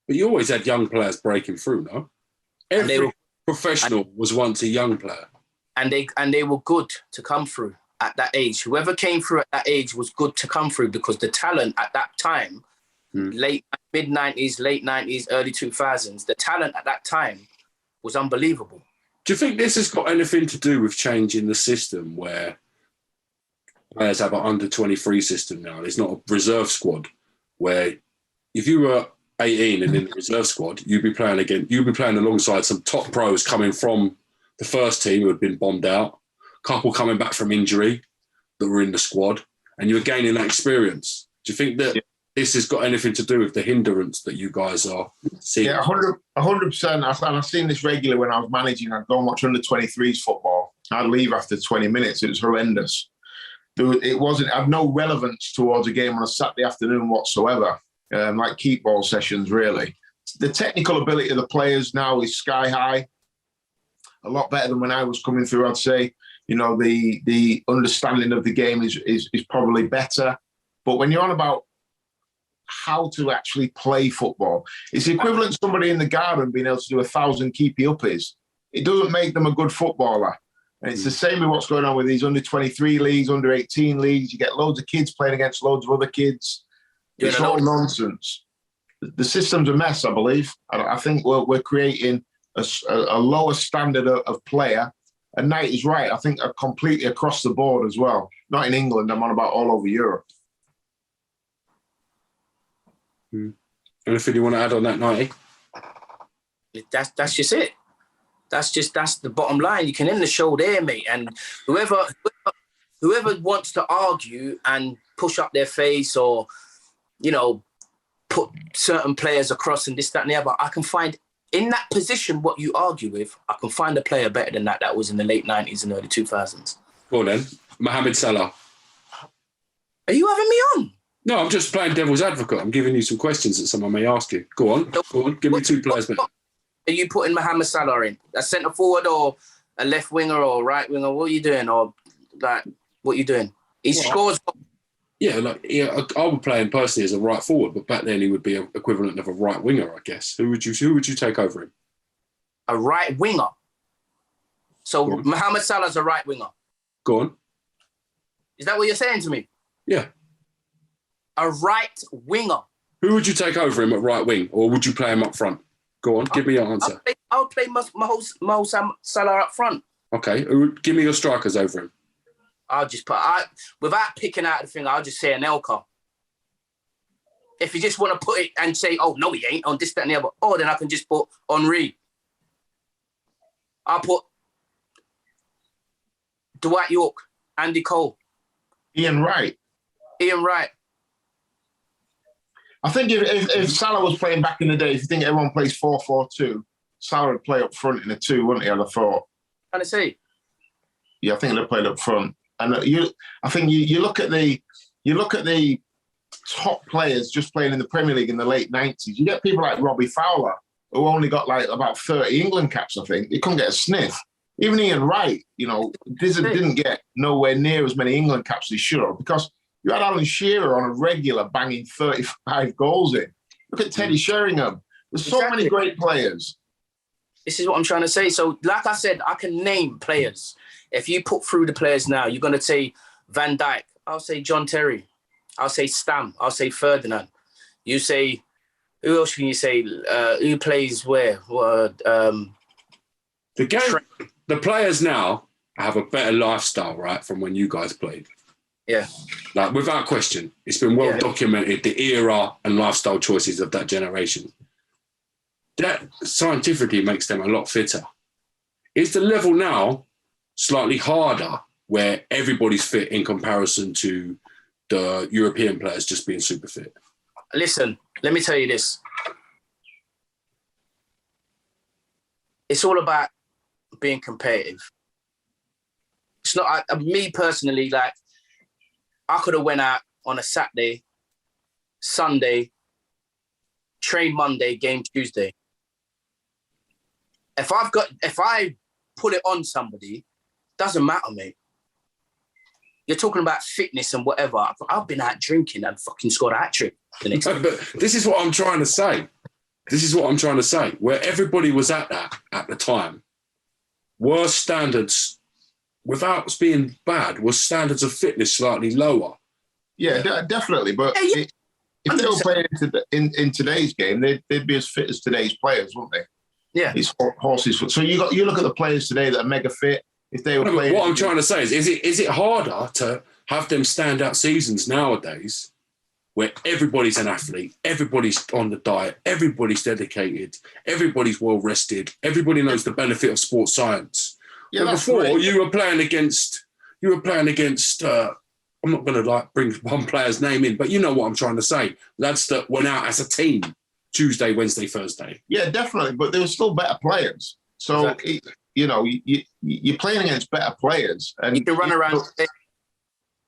Speaker 1: But you always had young players breaking through, no? Every professional was once a young player.
Speaker 2: And they were good to come through at that age. Whoever came through at that age was good to come through because the talent at that time, mid-90s, late 90s, early 2000s, the talent at that time was unbelievable.
Speaker 1: Do you think this has got anything to do with changing the system where players have an under-23 system now? It's not a reserve squad where if you were 18 and in the reserve squad, you'd be playing alongside some top pros coming from the first team who had been bombed out, a couple coming back from injury that were in the squad, and you were gaining that experience. Do you think that this has got anything to do with the hindrance that you guys are seeing?
Speaker 3: Yeah, 100%. And I've seen this regularly when I was managing. I'd go and watch under-23s football. I'd leave after 20 minutes. It was horrendous. It had no relevance towards a game on a Saturday afternoon whatsoever, like keep ball sessions, really. The technical ability of the players now is sky high, a lot better than when I was coming through, I'd say. The understanding of the game is probably better. But when you're on about how to actually play football, it's the equivalent to somebody in the garden being able to do 1,000 keepy-uppies. It doesn't make them a good footballer. And it's the same with what's going on with these under-23 leagues, under-18 leagues. You get loads of kids playing against loads of other kids. It's all nonsense. The system's a mess, I believe. I think we're creating a lower standard of player. And Knight is right. I think completely across the board as well. Not in England. I'm on about all over Europe.
Speaker 1: Anything you want to add on that, Knighty?
Speaker 2: That's just it. That's the bottom line. You can end the show there, mate. And whoever wants to argue and push up their face or, put certain players across and this, that, and the other, I can find in that position what you argue with. I can find a player better than that was in the late 90s and early 2000s.
Speaker 1: Go on then, Mohamed Salah.
Speaker 2: Are you having me on?
Speaker 1: No, I'm just playing devil's advocate. I'm giving you some questions that someone may ask you. Go on. Give me two players better.
Speaker 2: Are you putting Mohamed Salah in? A centre forward or a left winger or right winger? What are you doing? Or what are you doing? He scores.
Speaker 1: Yeah, I would play him personally as a right forward, but back then he would be equivalent of a right winger, I guess. Who would you take over him?
Speaker 2: A right winger. So Mohamed Salah's a right winger.
Speaker 1: Go on.
Speaker 2: Is that what you're saying to me?
Speaker 1: Yeah.
Speaker 2: A right winger.
Speaker 1: Who would you take over him at right wing, or would you play him up front? Go on, give me your answer.
Speaker 2: I would play Mo Salah up front.
Speaker 1: Okay, give me your strikers over him.
Speaker 2: I'll just without picking out the thing, I'll just say Anelka. If you just want to put it and say, oh, no, he ain't, on this, that, and the other, then I can just put Henry. I'll put Dwight York, Andy Cole.
Speaker 3: Ian Wright. I think if Salah was playing back in the day, if you think everyone plays 4-4-2, Salah would play up front in a 2, wouldn't he, I'd have thought.
Speaker 2: Trying to say?
Speaker 3: Yeah, I think they'd play up front. And I think you look at the top players just playing in the Premier League in the late 90s. You get people like Robbie Fowler, who only got about 30 England caps, I think. He couldn't get a sniff. Even Ian Wright, didn't get nowhere near as many England caps as he should have, because you had Alan Shearer on a regular banging 35 goals in. Look at Teddy Sheringham. There's so many great players.
Speaker 2: This is what I'm trying to say. So, like I said, I can name players. If you put through the players now, you're going to say Van Dijk. I'll say John Terry. I'll say Stam. I'll say Ferdinand. You say, who else can you say? Who plays where? The
Speaker 1: players now have a better lifestyle, right, from when you guys played.
Speaker 2: Yeah.
Speaker 1: Like, without question, it's been well documented, the era and lifestyle choices of that generation. That scientifically makes them a lot fitter. Is the level now slightly harder where everybody's fit in comparison to the European players just being super fit?
Speaker 2: Listen, let me tell you this. It's all about being competitive. It's not, me personally, like, I could have went out on a Saturday, Sunday, train Monday, game Tuesday. If I put it on somebody, doesn't matter, mate. You're talking about fitness and whatever. I've been out drinking and fucking scored a hat-trick the next day.
Speaker 1: But this is what I'm trying to say. Where everybody was at that at the time, were standards, without being bad, was standards of fitness slightly lower?
Speaker 3: Yeah, definitely. But if they were playing in today's game, they'd be as fit as today's players, wouldn't they?
Speaker 2: Yeah.
Speaker 3: It's horses. So you look at the players today that are mega fit. If they were playing,
Speaker 1: what I'm trying to say is it harder to have them standout seasons nowadays, where everybody's an athlete, everybody's on the diet, everybody's dedicated, everybody's well rested, everybody knows the benefit of sports science. Yeah, but before great. you were playing against. I'm not going to bring one player's name in, but you know what I'm trying to say. Lads that went out as a team Tuesday, Wednesday, Thursday.
Speaker 3: Yeah, definitely, but there were still better players. So exactly. You're playing against better players, and
Speaker 2: you can run around.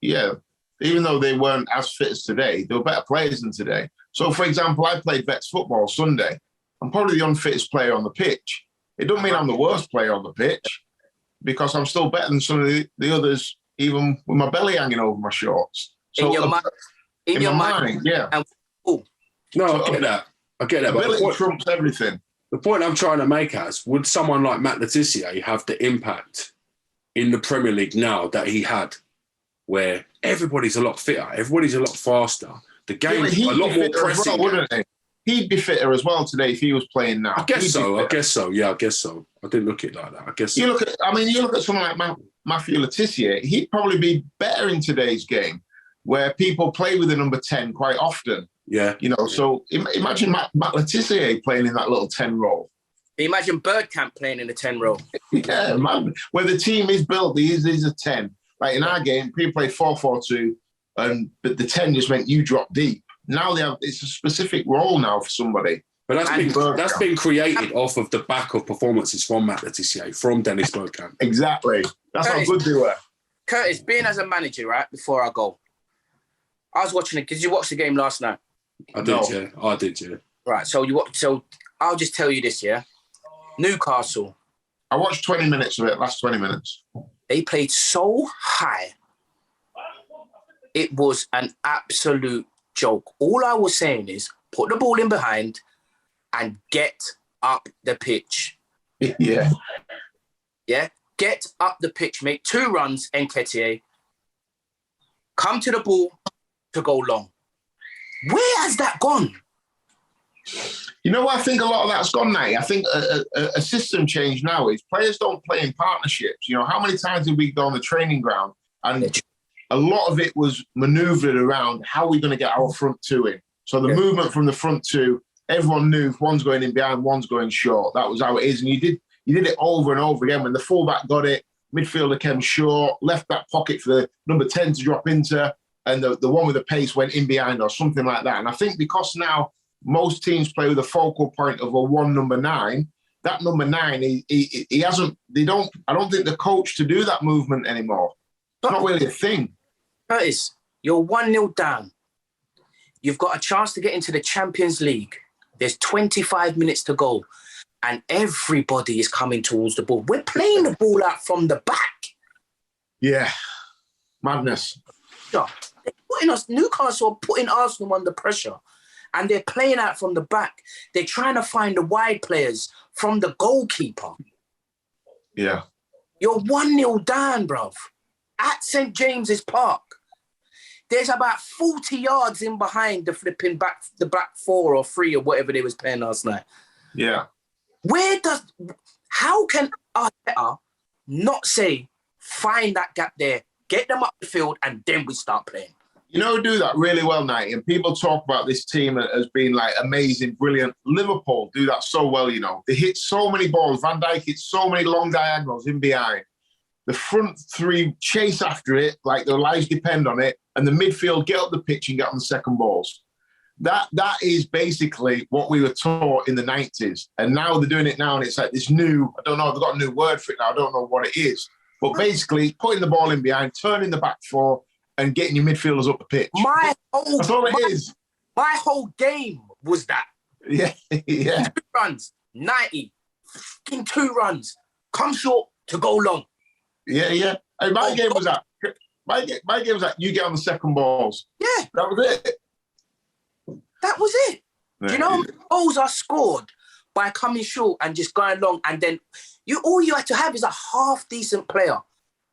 Speaker 3: Yeah, even though they weren't as fit as today, they were better players than today. So, for example, I played Vets football Sunday. I'm probably the unfittest player on the pitch. It doesn't mean I'm the worst player on the pitch, because I'm still better than some of the others, even with my belly hanging over my shorts. So
Speaker 2: in your
Speaker 3: my
Speaker 2: mind.
Speaker 3: Yeah.
Speaker 2: And oh,
Speaker 1: No, I get that. But
Speaker 3: ability trumps everything.
Speaker 1: The point I'm trying to make is, would someone like Matt Letizia have the impact in the Premier League now that he had, where everybody's a lot fitter, everybody's a lot faster, the game's a lot more pressing.
Speaker 3: Well, wouldn't he? He'd be fitter as well today if he was playing now.
Speaker 1: I guess so. Yeah, I guess so. I didn't look at it like that. I guess
Speaker 3: you look at someone like Matthew Letizia, he'd probably be better in today's game, where people play with the number 10 quite often.
Speaker 1: Yeah.
Speaker 3: So imagine Matt Letizia playing in that little 10 role.
Speaker 2: Imagine Bergkamp playing in the 10 role.
Speaker 3: Yeah, man. Where the team is built, he's a 10. Like in our game, people play 4-4-2, but the 10 just meant you drop deep. Now it's a specific role now for somebody.
Speaker 1: But that's been created off of the back of performances from Matt Letizia, from Dennis Bergkamp.
Speaker 3: Exactly. That's Curtis, how good they were.
Speaker 2: Curtis, being as a manager, right, before I go, I was watching it. Did you watch the game last night?
Speaker 1: I did, yeah.
Speaker 2: Right, so I'll just tell you this, yeah? Newcastle.
Speaker 3: I watched 20 minutes of it, last 20 minutes.
Speaker 2: They played so high. It was an absolute joke. All I was saying is put the ball in behind and get up the pitch.
Speaker 3: Yeah.
Speaker 2: Yeah? Get up the pitch. Make 2 runs, Nketiah. Come to the ball to go long. Where has that gone?
Speaker 3: I think a lot of that's gone now. I think a system change now is players don't play in partnerships. How many times did we go on the training ground and a lot of it was manoeuvred around how are we going to get our front 2 in. So the movement from the front 2, everyone knew if one's going in behind, one's going short. That was how it is. And you did it over and over again. When the fullback got it, midfielder came short, left that pocket for the number 10 to drop into, and the one with the pace went in behind or something like that. And I think because now most teams play with a focal point of a 1 number 9, that number 9, he hasn't, I don't think the coach to do that movement anymore. It's not really a thing.
Speaker 2: Curtis, you're 1-0 down. You've got a chance to get into the Champions League. There's 25 minutes to go. And everybody is coming towards the ball. We're playing the ball out from the back.
Speaker 3: Yeah. Madness.
Speaker 2: They're putting Newcastle are putting Arsenal under pressure. And they're playing out from the back. They're trying to find the wide players from the goalkeeper.
Speaker 3: Yeah.
Speaker 2: You're 1-0 down, bruv. At St. James's Park. There's about 40 yards in behind the flipping back 4 or 3 or whatever they was playing last night.
Speaker 3: Yeah.
Speaker 2: How can Arteta not say, find that gap there, get them up the field, and then we start playing?
Speaker 3: Do that really well, Knight. And people talk about this team as being like amazing, brilliant. Liverpool do that so well, They hit so many balls. Van Dijk hit so many long diagonals in behind. The front 3 chase after it, like their lives depend on it. And the midfield get up the pitch and get on the second balls. That is basically what we were taught in the 90s. And now they're doing it now, and it's like this new, I don't know, they've got a new word for it now. I don't know what it is. But basically, putting the ball in behind, turning the back 4, and getting your midfielders up the pitch. That's all it is.
Speaker 2: My whole game was that.
Speaker 3: Yeah, yeah.
Speaker 2: 2 runs, 90, fucking 2 runs, come short to go long.
Speaker 3: Yeah, yeah. Hey, my game was that. My game was that you get on the second balls.
Speaker 2: Yeah.
Speaker 3: That was it.
Speaker 2: That was it. Yeah. Goals are scored by coming short and just going long, and then all you had to have is a half decent player.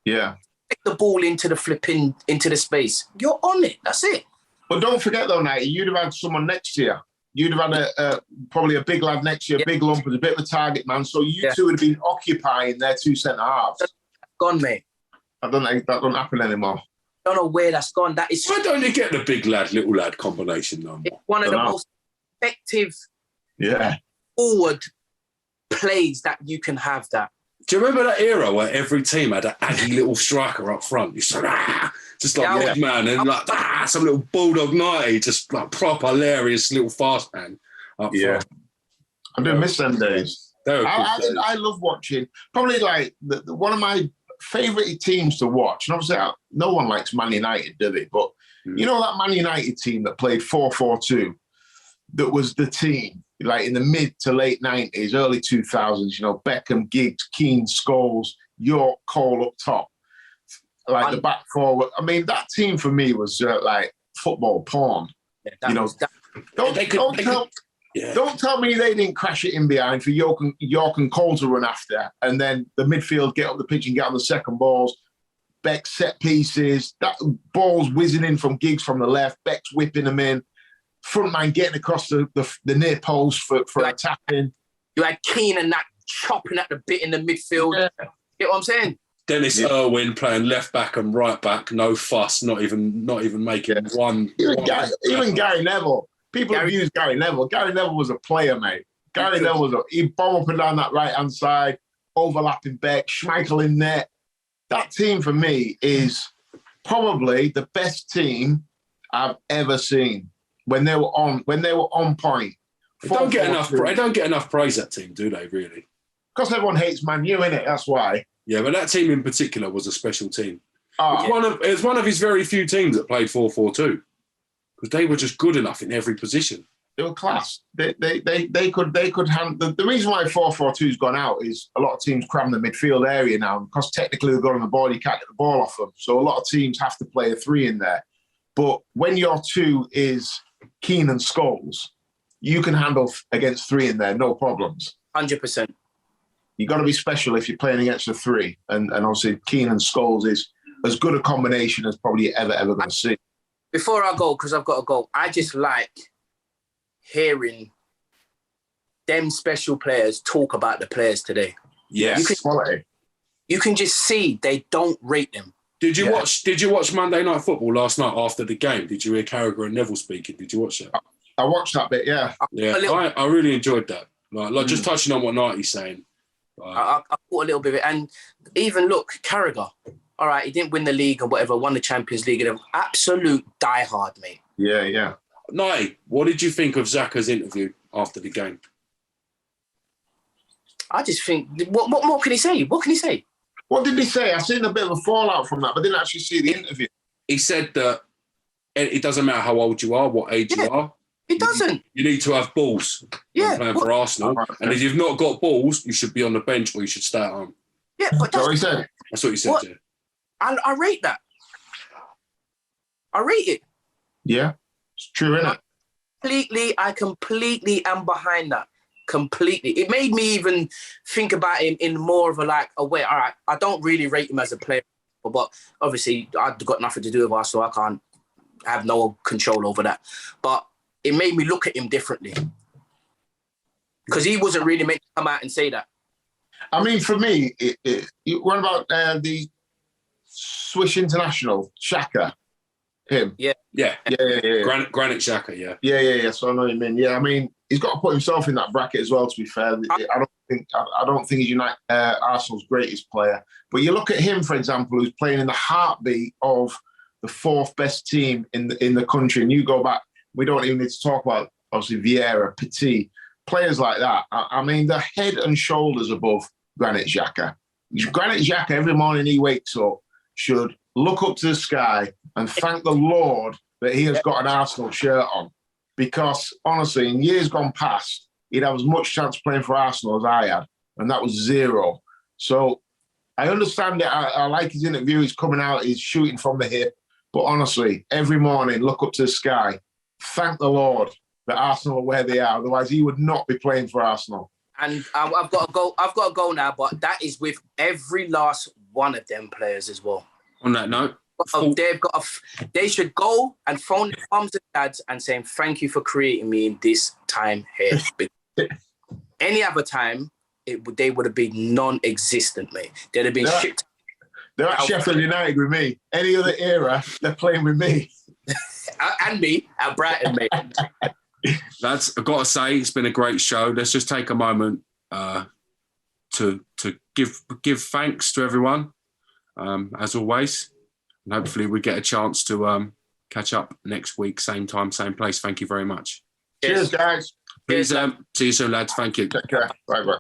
Speaker 3: Yeah.
Speaker 2: Take the ball into the space. You're on it. That's it.
Speaker 3: But don't forget though, Knight, you'd have had someone next year. You'd have had probably a big lad next year, big lump, as a bit of a target man. So you two would have been occupying their 2 centre halves.
Speaker 2: That's gone, mate.
Speaker 3: That don't happen anymore.
Speaker 2: I don't know where that's gone. That is.
Speaker 1: Why don't you get the big lad, little lad combination though?
Speaker 2: It's one of the most effective forward plays that you can have. That.
Speaker 1: Do you remember that era where every team had an aggy little striker up front? You said, just like big man, and like some little bulldog 90, just like proper hilarious little fast man up front.
Speaker 3: I do miss them days. I love watching. Probably like one of my favourite teams to watch, and obviously no one likes Man United, do they? But you know that Man United team that played 4-4-2, that was the team like in the mid to late 90s, early 2000s, Beckham, Giggs, Keane, Scholes, York, Cole up top, like the back forward. I mean, that team for me was like football porn.
Speaker 2: Yeah,
Speaker 3: Don't tell me they didn't crash it in behind for York and Cole to run after, and then the midfield get up the pitch and get on the second balls. Beck's set pieces, that ball's whizzing in from Giggs from the left, Beck's whipping them in, front man getting across the near post for attacking.
Speaker 2: You had Keane and that chopping at the bit in the midfield. Yeah. You know what I'm saying?
Speaker 1: Dennis Irwin playing left back and right back, no fuss, not even making one.
Speaker 3: Even Gary Neville. People abuse Gary Neville. Gary Neville was a player, mate. Gary Neville he'd bomb up and down that right-hand side, overlapping Beck, Schmeichel in net. That team for me is probably the best team I've ever seen when they were on point.
Speaker 1: They don't get enough praise, that team, do they, really?
Speaker 3: Because everyone hates Man U, innit? That's why.
Speaker 1: Yeah, but that team in particular was a special team. It was one of his very few teams that played 4-4-2. Because they were just good enough in every position.
Speaker 3: They were class. They could handle. The reason why 4-4-2's gone out is a lot of teams cram the midfield area now. Because technically they've got on the ball, you can't get the ball off them. So a lot of teams have to play a 3 in there. But when your 2 is Keane and Scholes, you can handle against 3 in there, no problems.
Speaker 2: 100%.
Speaker 3: You've got to be special if you're playing against a 3. And obviously Keane and Scholes is as good a combination as probably ever going to see.
Speaker 2: Before I go, because I've got to go, I just like hearing them special players talk about the players today.
Speaker 1: Yes.
Speaker 2: You can just see they don't rate them.
Speaker 1: Did you watch Monday Night Football last night after the game? Did you hear Carragher and Neville speaking? Did you watch that?
Speaker 3: I watched that bit, yeah.
Speaker 1: Yeah, I really enjoyed that. Like just touching on what Knighty's saying.
Speaker 2: I caught a little bit of it. And even look, Carragher, all right, he didn't win the league or whatever, won the Champions League. And absolute diehard, mate.
Speaker 3: Yeah.
Speaker 1: Knighty, what did you think of Xhaka's interview after the game?
Speaker 2: I just think, what more can he say? What can he say?
Speaker 3: What did he say? I've seen a bit of a fallout from that, but didn't actually see the interview.
Speaker 1: He said that it doesn't matter how old you are, what age you are.
Speaker 2: It doesn't.
Speaker 1: You need to have balls when playing for Arsenal. And if you've not got balls, you should be on the bench or you should stay at home.
Speaker 2: Yeah, but that's
Speaker 3: what he said.
Speaker 1: That's what he said, yeah.
Speaker 2: I rate that. I rate it.
Speaker 3: Yeah, it's true, isn't
Speaker 2: it? I completely am behind that. Completely. It made me even think about him in more of a way. All right, I don't really rate him as a player, but obviously I've got nothing to do with Arsenal. I can't have no control over that. But it made me look at him differently. Because he wasn't really meant to come out and say that.
Speaker 3: I mean, for me, what about the Swiss international, Xhaka? Him?
Speaker 1: Yeah. Granit Xhaka, yeah.
Speaker 3: Yeah. So I know what you mean. Yeah, I mean, he's got to put himself in that bracket as well, to be fair. I don't think he's Arsenal's greatest player. But you look at him, for example, who's playing in the heartbeat of the 4th best team in the country, and you go back, we don't even need to talk about, obviously, Vieira, Petit, players like that. I mean, they're head and shoulders above Granit Xhaka. Granit Xhaka, every morning he wakes up, should look up to the sky and thank the Lord that he has got an Arsenal shirt on. Because, honestly, in years gone past, he'd have as much chance playing for Arsenal as I had, and that was 0. So I understand it. I like his interview. He's coming out, he's shooting from the hip. But honestly, every morning, look up to the sky, thank the Lord that Arsenal are where they are. Otherwise, he would not be playing for Arsenal.
Speaker 2: And I've got to go now, but that is with every last one of them players as well.
Speaker 1: On that note,
Speaker 2: they should go and phone their mums and dads and saying thank you for creating me in this time here. Any other time, they would have been non-existent, mate. They'd have been shit.
Speaker 3: They're at Sheffield United with me. Any other era, they're playing with me.
Speaker 2: And me at Brighton, mate.
Speaker 1: I've got to say, it's been a great show. Let's just take a moment to give thanks to everyone, as always. And hopefully we get a chance to catch up next week, same time, same place. Thank you very much.
Speaker 3: Cheers, guys.
Speaker 1: Please, see you soon, lads. Thank you.
Speaker 3: Take care. Bye-bye.